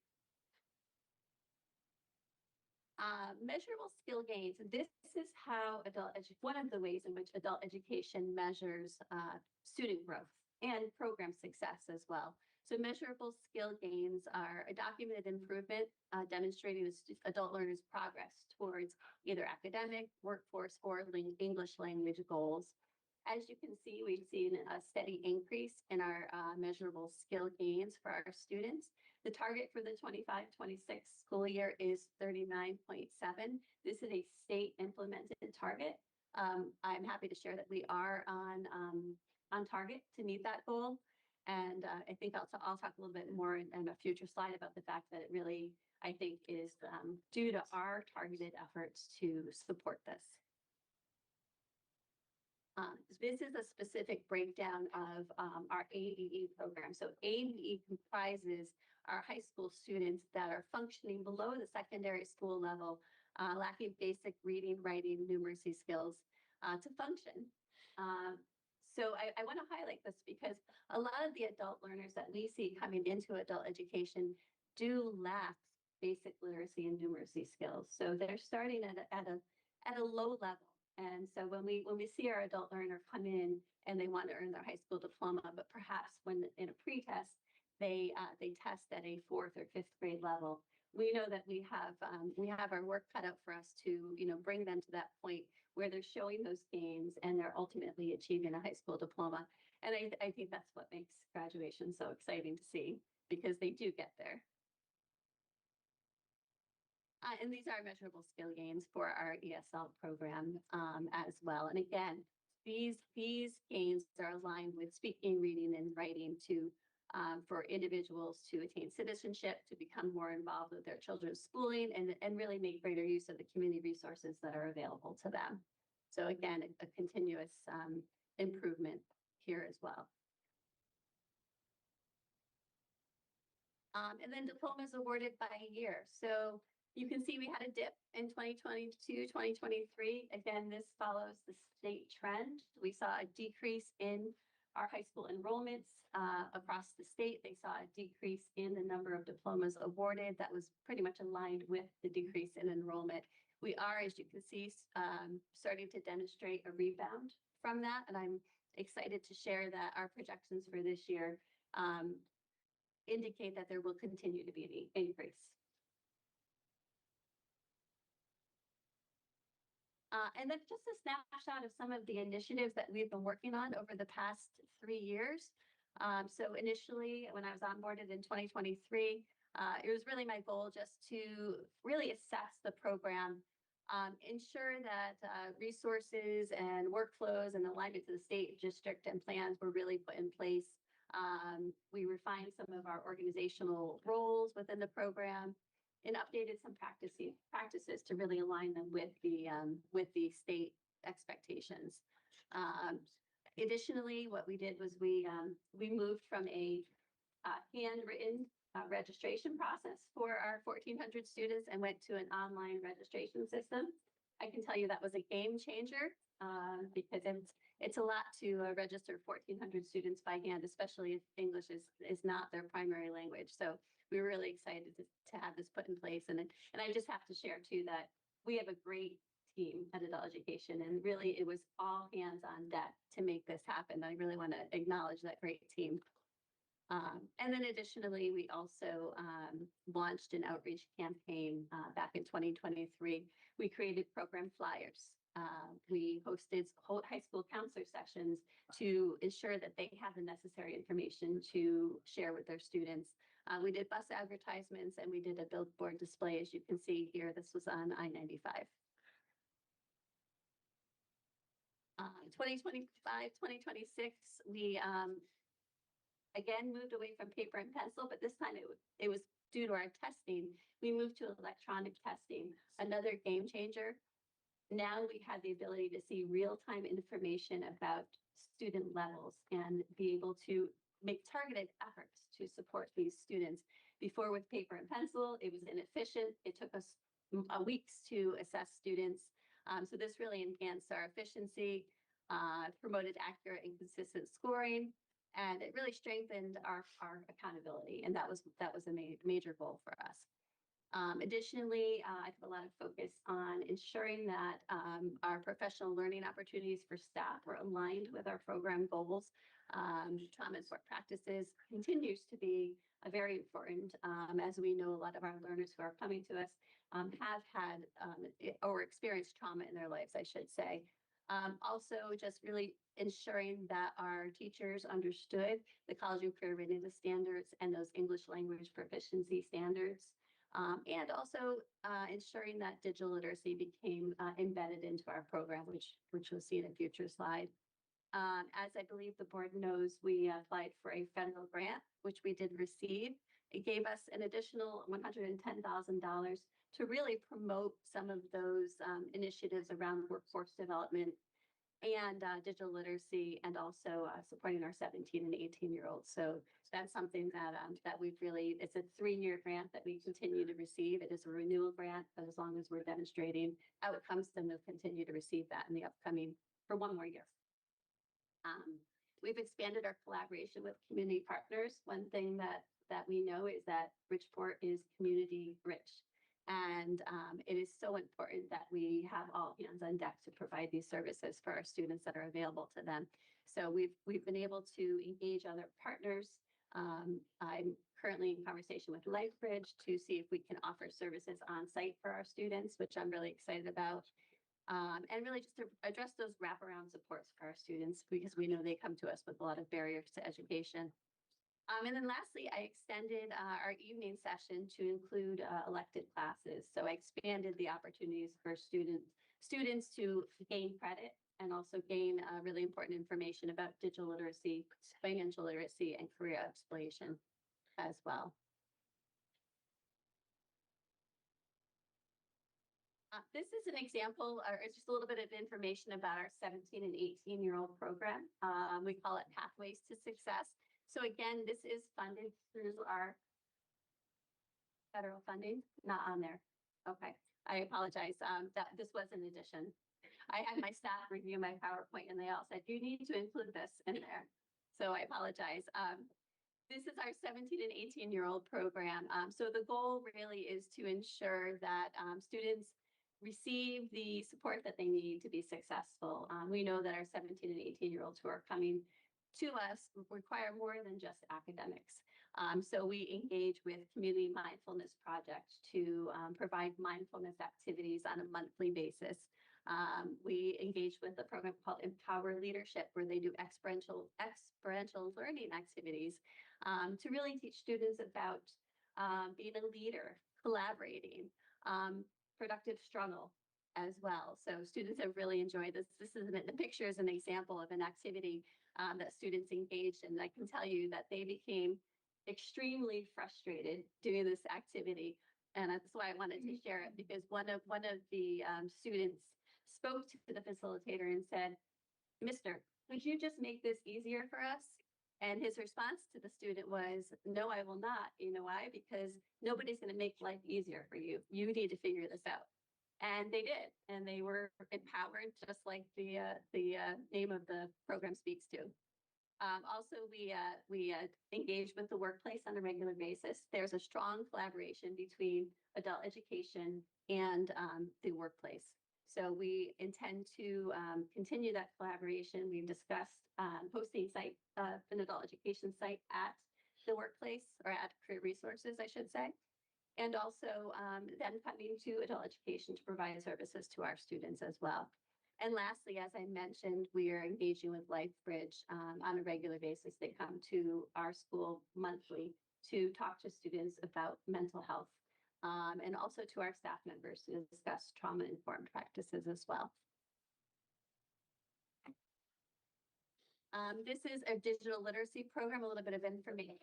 Measurable skill gains. This is how one of the ways in which adult education measures student growth and program success as well. So measurable skill gains are a documented improvement demonstrating adult learners' progress towards either academic, workforce, or English language goals. As you can see, we've seen a steady increase in our measurable skill gains for our students. The target for the 25-26 school year is 39.7. This is a state implemented target. I'm happy to share that we are on target to meet that goal. And I think I'll talk a little bit more in a future slide about the fact that it really, I think, is due to our targeted efforts to support this. This is a specific breakdown of our ABE program. So ABE comprises our high school students that are functioning below the secondary school level, lacking basic reading, writing, numeracy skills to function. So I want to highlight this because a lot of the adult learners that we see coming into adult education do lack basic literacy and numeracy skills. So they're starting at a low level. And so when we see our adult learner come in and they want to earn their high school diploma, but perhaps when in a pretest they test at a 4th or 5th grade level, we know that we have our work cut out for us to bring them to that point where they're showing those gains and they're ultimately achieving a high school diploma. And I think that's what makes graduation so exciting to see, because they do get there. And these are measurable skill gains for our ESL program as well. And again, these gains are aligned with speaking, reading, and writing for individuals to attain citizenship, to become more involved with their children's schooling, and really make greater use of the community resources that are available to them. So again, a continuous improvement here as well. And then diplomas awarded by year. So you can see we had a dip in 2022, 2023. Again, this follows the state trend. We saw a decrease in our high school enrollments across the state. They saw a decrease in the number of diplomas awarded. That was pretty much aligned with the decrease in enrollment. We are, as you can see, starting to demonstrate a rebound from that. And I'm excited to share that our projections for this year indicate that there will continue to be an increase. And then just a snapshot of some of the initiatives that we've been working on over the past 3 years. So initially, when I was onboarded in 2023, it was really my goal just to really assess the program, ensure that resources and workflows and alignment to the state district and plans were really put in place. We refined some of our organizational roles within the program and updated some practices to really align them with the state expectations. Additionally, what we did was we moved from a handwritten registration process for our 1,400 students and went to an online registration system. I can tell you that was a game changer because it's a lot to register 1,400 students by hand, especially if English is not their primary language. So we were really excited to have this put in place. And I just have to share too that we have a great team at Adult Education, and really it was all hands on deck to make this happen. I really want to acknowledge that great team. And then additionally, we also launched an outreach campaign back in 2023. We created program flyers. We hosted high school counselor sessions to ensure that they have the necessary information to share with their students. We did bus advertisements and we did a billboard display. As you can see here, this was on I-95. 2025, 2026, we again moved away from paper and pencil, but this time it was due to our testing. We moved to electronic testing, another game changer. Now we have the ability to see real-time information about student levels and be able to make targeted efforts to support these students. Before, with paper and pencil, it was inefficient. It took us weeks to assess students. So this really enhanced our efficiency, promoted accurate and consistent scoring, and it really strengthened our accountability. And that was a major goal for us. Additionally, I put a lot of focus on ensuring that our professional learning opportunities for staff were aligned with our program goals. Trauma-informed practices continues to be very important, as we know a lot of our learners who are coming to us have had or experienced trauma in their lives, I should say. Also, just really ensuring that our teachers understood the college and career readiness standards and those English language proficiency standards. And also ensuring that digital literacy became embedded into our program, which we'll see in a future slide. As I believe the board knows, we applied for a federal grant, which we did receive. It gave us an additional $110,000 to really promote some of those initiatives around workforce development and digital literacy, and also supporting our 17 and 18-year-olds. So that's something that we've really, it's a 3-year grant that we continue to receive. It is a renewal grant, but as long as we're demonstrating outcomes, then we'll continue to receive that in the upcoming for 1 more year. We've expanded our collaboration with community partners. One thing that we know is that Bridgeport is community rich. And it is so important that we have all hands on deck to provide these services for our students that are available to them. So we've been able to engage other partners. I'm currently in conversation with LifeBridge to see if we can offer services on site for our students, which I'm really excited about. And really just to address those wraparound supports for our students, because we know they come to us with a lot of barriers to education. And then lastly, I extended our evening session to include elected classes. So I expanded the opportunities for students to gain credit and also gain really important information about digital literacy, financial literacy, and career exploration as well. This is an example, or it's just a little bit of information about our 17 and 18-year-old program. We call it Pathways to Success. So again, this is funded through our federal funding, not on there. Okay, I apologize. That this was an addition. I had my staff review my PowerPoint and they all said, you need to include this in there. So I apologize. This is our 17 and 18-year-old program. So the goal really is to ensure that students receive the support that they need to be successful. We know that our 17 and 18-year-olds who are coming to us require more than just academics. So we engage with Community Mindfulness Project to provide mindfulness activities on a monthly basis. We engage with a program called Empower Leadership, where they do experiential learning activities to really teach students about being a leader, collaborating, productive struggle as well. So students have really enjoyed this. The picture is an example of an activity that students engaged in. I can tell you that they became extremely frustrated doing this activity. And that's why I wanted to share it, because one of the students spoke to the facilitator and said, "Mister, could you just make this easier for us? And his response to the student was, no, I will not. You know why? Because nobody's going to make life easier for you. You need to figure this out. And they did, and they were empowered, just like the name of the program speaks to. Also, we engage with the workplace on a regular basis. There's a strong collaboration between adult education and the workplace. So we intend to continue that collaboration. We've discussed hosting an adult education site at the workplace, or at Career Resources, I should say. And also then coming to adult education to provide services to our students as well. And lastly, as I mentioned, we are engaging with LifeBridge on a regular basis. They come to our school monthly to talk to students about mental health, and also to our staff members to discuss trauma-informed practices as well. This is a digital literacy program, a little bit of information.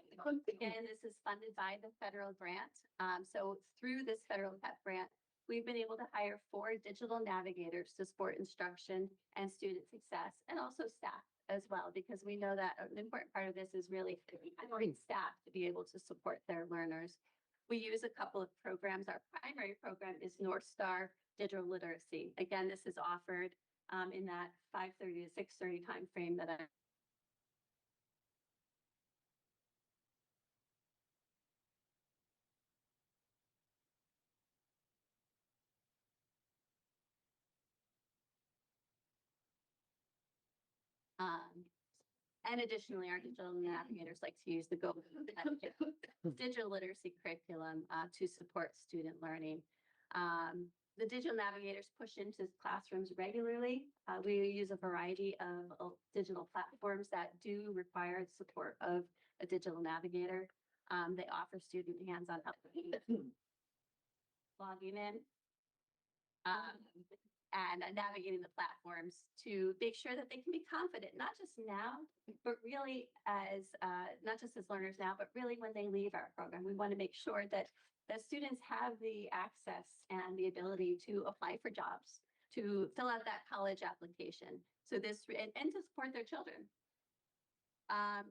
Again, this is funded by the federal grant. So through this federal grant, we've been able to hire 4 digital navigators to support instruction and student success, and also staff as well, because we know that an important part of this is really empowering staff to be able to support their learners. We use a couple of programs. Our primary program is North Star Digital Literacy. Again, this is offered in that 5:30 to 6:30 timeframe that I and additionally, our digital navigators like to use the Go digital literacy curriculum to support student learning. The digital navigators push into classrooms regularly. We use a variety of digital platforms that do require the support of a digital navigator. They offer student hands-on help logging in and navigating the platforms to make sure that they can be confident, not just now, but really as, not just as learners now, but really when they leave our program. We want to make sure that students have the access and the ability to apply for jobs, to fill out that college application. So this, and to support their children.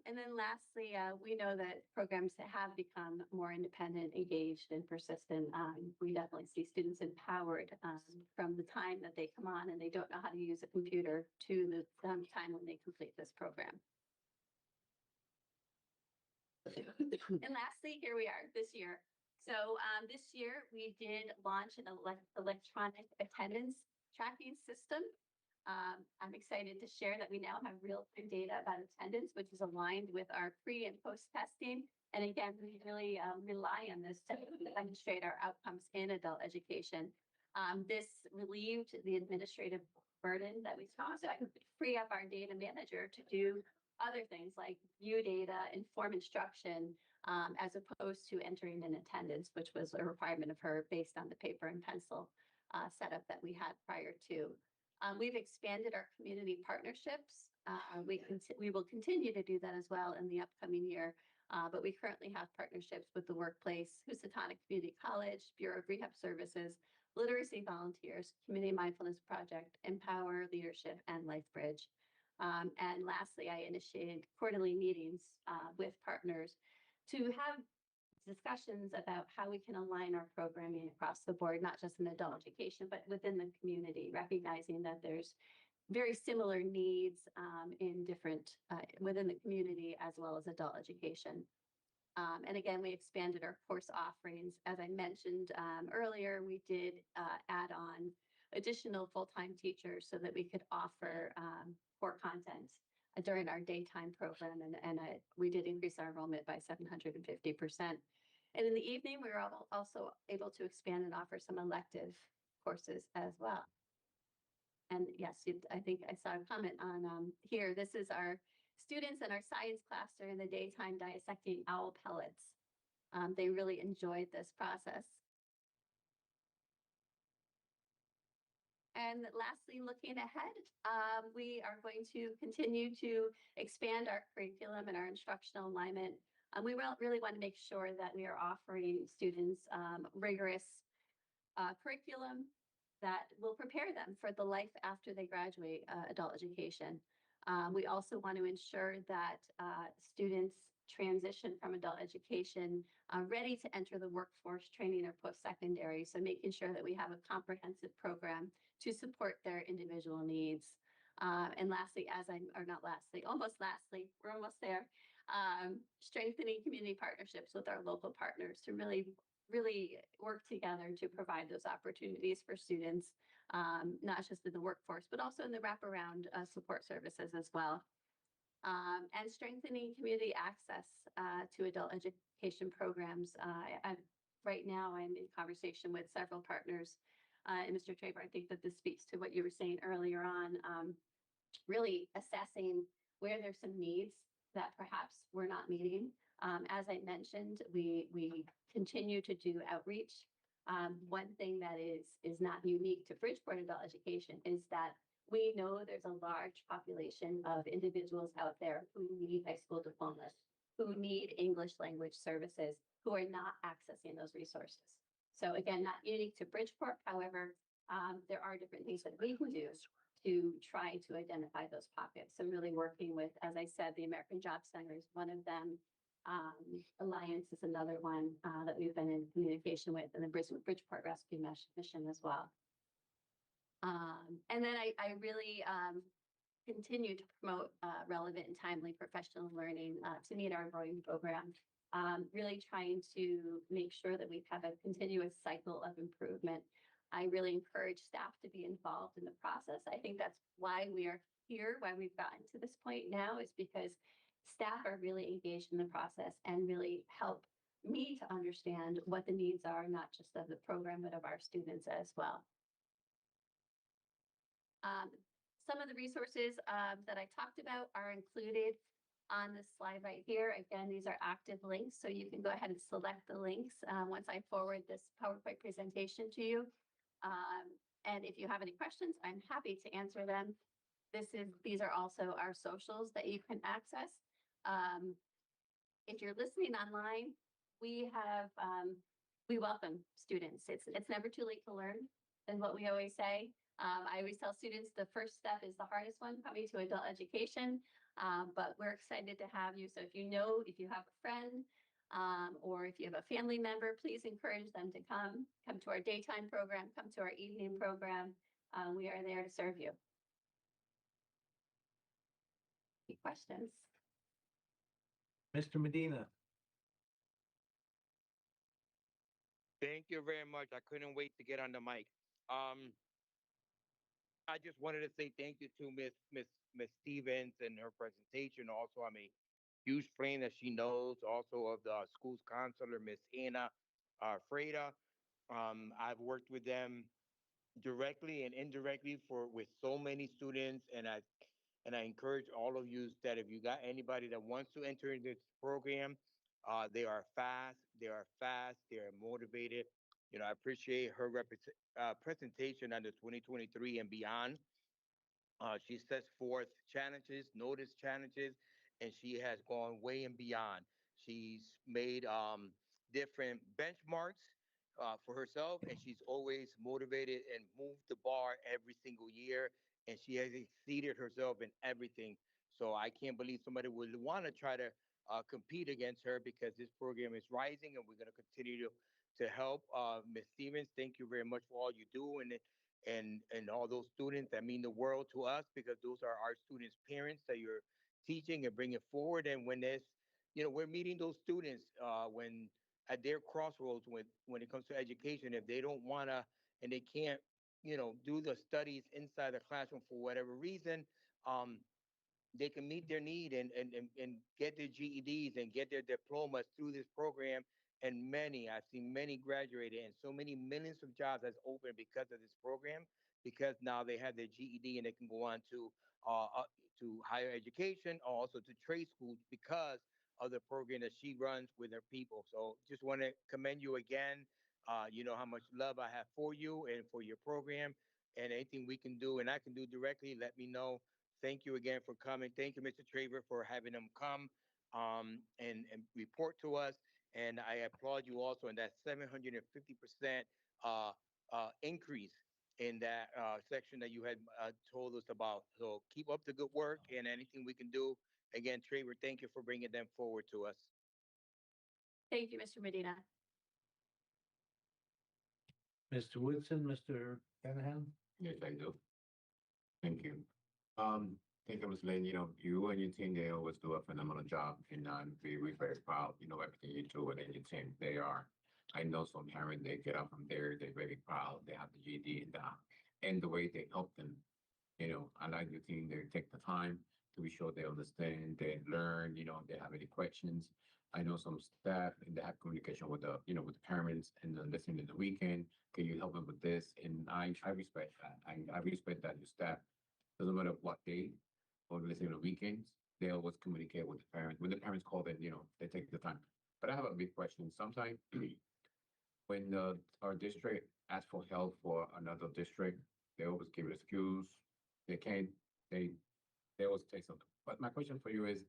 And then lastly, we know that programs that have become more independent, engaged, and persistent, we definitely see students empowered from the time that they come on and they don't know how to use a computer to the time when they complete this program. And lastly, here we are this year. So this year we did launch an electronic attendance tracking system. I'm excited to share that we now have real-time data about attendance, which is aligned with our pre and post testing. And again, we really rely on this to demonstrate our outcomes in adult education. This relieved the administrative burden that we saw, so I could free up our data manager to do other things like view data, inform instruction, as opposed to entering in attendance, which was a requirement of her based on the paper and pencil setup that we had prior to. We've expanded our community partnerships. We will continue to do that as well in the upcoming year. But we currently have partnerships with the workplace, Housatonic Community College, Bureau of Rehab Services, Literacy Volunteers, Community Mindfulness Project, Empower Leadership, and LifeBridge. And lastly, I initiated quarterly meetings with partners to have discussions about how we can align our programming across the board, not just in adult education, but within the community, recognizing that there's very similar needs in different, within the community as well as adult education. And again, we expanded our course offerings. As I mentioned earlier, we did add on additional full-time teachers so that we could offer core content during our daytime program, and we did increase our enrollment by 750%. And in the evening, we were also able to expand and offer some elective courses as well. And yes, I think I saw a comment on here. This is our students in our science class during the daytime dissecting owl pellets. They really enjoyed this process. And lastly, looking ahead, we are going to continue to expand our curriculum and our instructional alignment. We really want to make sure that we are offering students rigorous curriculum that will prepare them for the life after they graduate adult education. We also want to ensure that students transition from adult education ready to enter the workforce training or post-secondary. So making sure that we have a comprehensive program to support their individual needs. And lastly, almost lastly, we're almost there. Strengthening community partnerships with our local partners to really work together to provide those opportunities for students, not just in the workforce, but also in the wraparound support services as well. And strengthening community access to adult education programs. Right now, I'm in conversation with several partners. And Mr. Traber, I think that this speaks to what you were saying earlier on, really assessing where there's some needs that perhaps we're not meeting. As I mentioned, we continue to do outreach. One thing that is not unique to Bridgeport adult education is that we know there's a large population of individuals out there who need high school diplomas, who need English language services, who are not accessing those resources. So again, not unique to Bridgeport. However, there are different things that we can do to try to identify those pockets. So really working with, as I said, the American Job Center is one of them. Alliance is another one that we've been in communication with, and the Bridgeport Rescue Mission as well. And then I really continue to promote relevant and timely professional learning to meet our growing program. Really trying to make sure that we have a continuous cycle of improvement. I really encourage staff to be involved in the process. I think that's why we are here, why we've gotten to this point now, is because staff are really engaged in the process and really help me to understand what the needs are, not just of the program, but of our students as well. Some of the resources that I talked about are included on this slide right here. Again, these are active links, so you can go ahead and select the links once I forward this PowerPoint presentation to you. And if you have any questions, I'm happy to answer them. These are also our socials that you can access. If you're listening online, we welcome students. It's never too late to learn, and what we always say. I always tell students the first step is the hardest one, coming to adult education, but we're excited to have you. So if you have a friend, or if you have a family member, please encourage them to come to our daytime program, come to our evening program. We are there to serve you. Any questions? Mr. Medina. Thank you very much. I couldn't wait to get on the mic. I just wanted to say thank you to Miss Stevens and her presentation. Also, I'm a huge fan that she knows also of the school's counselor, Miss Anna Freda. I've worked with them directly and indirectly with so many students, and I encourage all of you that if you got anybody that wants to enter into this program, they are fast, they are motivated. You know, I appreciate her presentation on the 2023 and beyond. She sets forth challenges, noticed challenges, and she has gone way and beyond. She's made different benchmarks for herself, and she's always motivated and moved the bar every single year, and she has exceeded herself in everything. So I can't believe somebody would want to try to compete against her, because this program is rising, and we're going to continue to help. Ms. Stevens, thank you very much for all you do, and all those students that mean the world to us, because those are our students' parents that you're teaching and bringing forward. And when we're meeting those students when at their crossroads when it comes to education, if they don't want to and they can't, do the studies inside the classroom for whatever reason, they can meet their need and get their GEDs and get their diplomas through this program. And I've seen many graduated, and so many millions of jobs has opened because of this program, because now they have their GED and they can go on to higher education, also to trade schools, because of the program that she runs with her people. So just want to commend you again. You know how much love I have for you and for your program, and anything we can do and I can do directly, let me know. Thank you again for coming. Thank you, Mr. Traver, for having them come and report to us. And I applaud you also in that 750% increase in that section that you had told us about. So keep up the good work and anything we can do. Again, Trevor, thank you for bringing them forward to us. Thank you, Mr. Medina. Mr. Woodson, Mr. Benham? Yes, I do. Thank you. Thank you, Ms. Lane. You know, you and your team, they always do a phenomenal job, and I'm very, very proud, you know, everything you do within your team. They are. I know some parents, they get up from there, they're very proud, they have the GD and the way they help them. You know, I like your team, they take the time to be sure they understand, they learn, you know, if they have any questions. I know some staff and they have communication with the, you know, with the parents and then listening in the weekend. Can you help them with this? And I respect that. I respect that your staff, doesn't matter what day or listening on the weekends, they always communicate with the parents. When the parents call them, you know, they take the time. But I have a big question. Sometimes when our district asks for help for another district, they always give an excuse. They can't, they always say something. But my question for you is,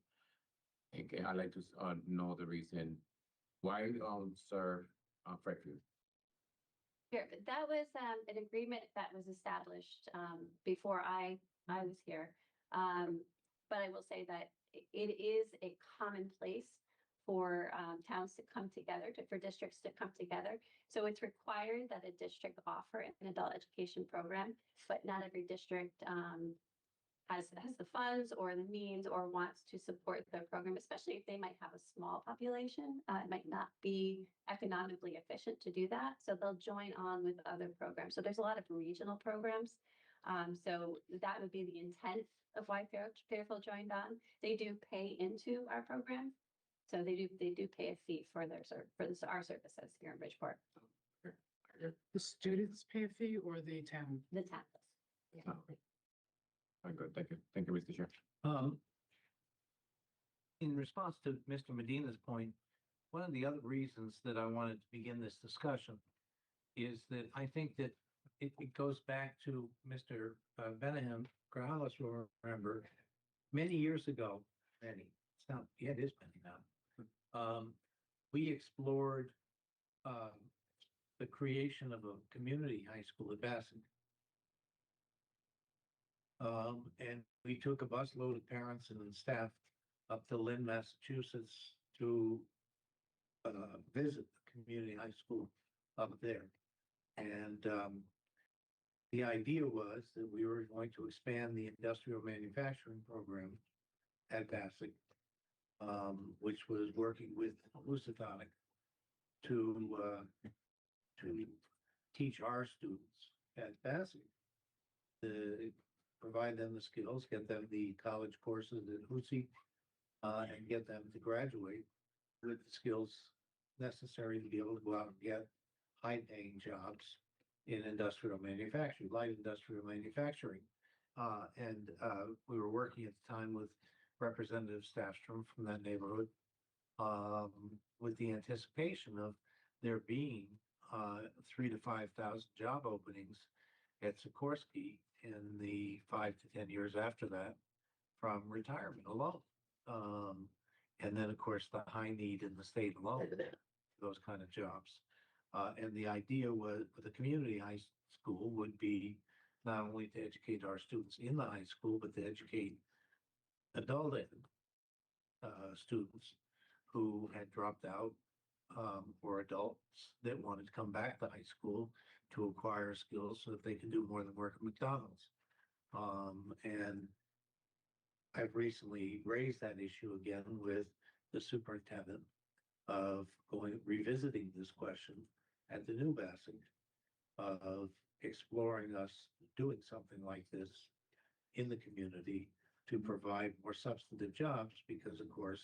okay, I'd like to know the reason why serve Fairfield. Sure, but that was an agreement that was established before I was here. But I will say that it is a commonplace for towns to come together, for districts to come together. So it's required that a district offer an adult education program, but not every district has the funds or the means or wants to support the program, especially if they might have a small population. It might not be economically efficient to do that. So they'll join on with other programs. So there's a lot of regional programs. So that would be the intent of why Fairfield joined on. They do pay into our program. So they do pay a fee for our services here in Bridgeport. The students pay a fee or the town? The town does. Yeah. Very good. Thank you. Thank you, Mr. Chair. In response to Mr. Medina's point, one of the other reasons that I wanted to begin this discussion is that I think that it goes back to Mr. Benham. Grajales will remember many years ago, it's not, yeah, it is many now. We explored the creation of a community high school at Bassett. And we took a busload of parents and staff up to Lynn, Massachusetts to visit the community high school up there. And the idea was that we were going to expand the industrial manufacturing program at Bassett, which was working with Lusitonic to teach our students at Bassett, provide them the skills, get them the college courses at Hootsie, and get them to graduate with the skills necessary to be able to go out and get high-paying jobs in industrial manufacturing, light industrial manufacturing. And we were working at the time with Representative Stafstrom from that neighborhood, with the anticipation of there being 3,000 to 5,000 job openings at Sikorsky in the 5 to 10 years after that from retirement alone. And then, of course, the high need in the state alone, those kind of jobs. And the idea was the community high school would be not only to educate our students in the high school, but to educate adult students who had dropped out or adults that wanted to come back to high school to acquire skills so that they can do more than work at McDonald's. And I've recently raised that issue again with the superintendent of revisiting this question at the new Bassett, of exploring us doing something like this in the community to provide more substantive jobs, because of course,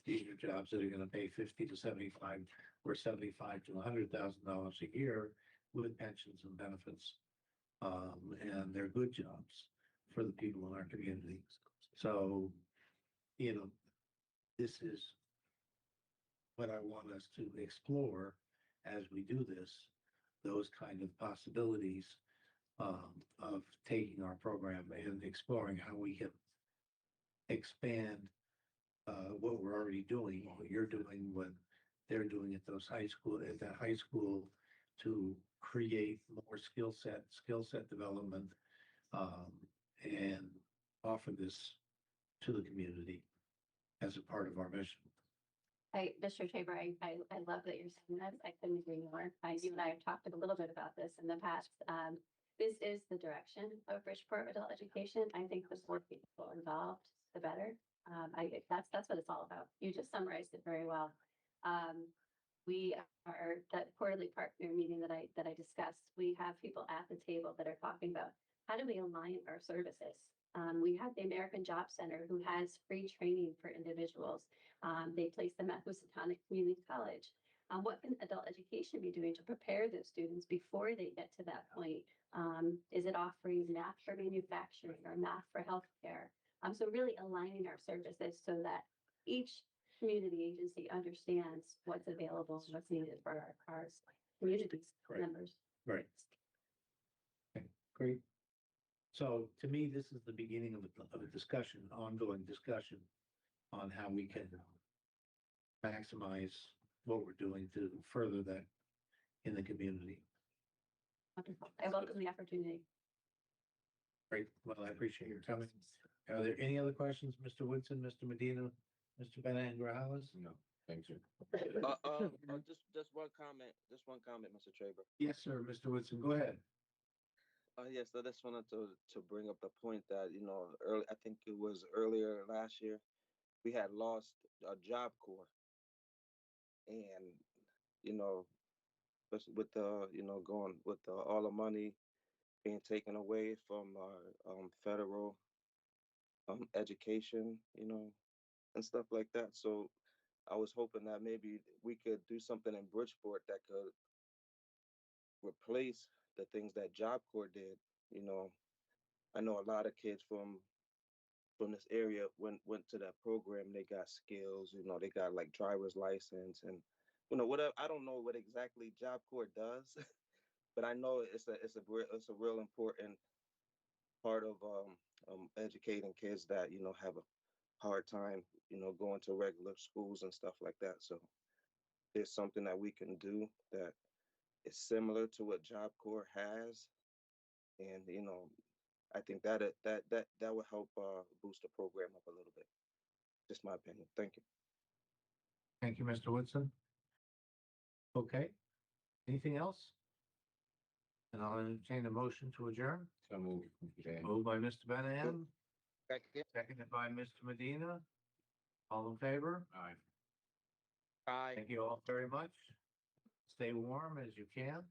these are jobs that are going to pay 50 to 75 or 75 to $100,000 a year with pensions and benefits. And they're good jobs for the people in our community. So, you know, this is what I want us to explore as we do this, those kind of possibilities of taking our program and exploring how we can expand what we're already doing, what you're doing, what they're doing at those high school, to create more skill set development, and offer this to the community as a part of our mission. Mr. Tabor, I love that you're saying that. I couldn't agree more. You and I have talked a little bit about this in the past. This is the direction of Bridgeport Adult Education. I think the more people involved, the better. That's what it's all about. You just summarized it very well. We are, that quarterly partner meeting that I discussed, we have people at the table that are talking about how do we align our services? We have the American Job Center who has free training for individuals. They place them at Housatonic Community College. What can adult education be doing to prepare those students before they get to that point? Is it offering math for manufacturing or math for healthcare? So really aligning our services so that each community agency understands what's available and what's needed for our community members. Right. Okay, great. So to me, this is the beginning of a discussion, ongoing discussion on how we can maximize what we're doing to further that in the community. Wonderful. I welcome the opportunity. Great. Well, I appreciate your coming. Are there any other questions, Mr. Woodson, Mr. Medina, Mr. Benaengravez? No, thank you. Just one comment, Mr. Traber. Yes, sir, Mr. Woodson, go ahead. Yes, I just wanted to bring up the point that, you know, I think it was earlier last year, we had lost a Job Corps. And, you know, with the, you know, going with all the money being taken away from our federal education, you know, and stuff like that. So I was hoping that maybe we could do something in Bridgeport that could replace the things that Job Corps did. You know, I know a lot of kids from this area went to that program. They got skills, you know, they got like driver's license and, you know, whatever. I don't know what exactly Job Corps does, but I know it's a real important part of educating kids that, you know, have a hard time, you know, going to regular schools and stuff like that. So there's something that we can do that is similar to what Job Corps has, and you know, I think that will help boost the program up a little bit. Just my opinion. Thank you. Thank you, Mr. Woodson. Okay. Anything else? And I'll entertain a motion to adjourn. So moved. Moved by Mr. Benahan, Second. seconded by Mr. Medina. All in favor? Aye. Aye. Thank you all very much. Stay warm as you can.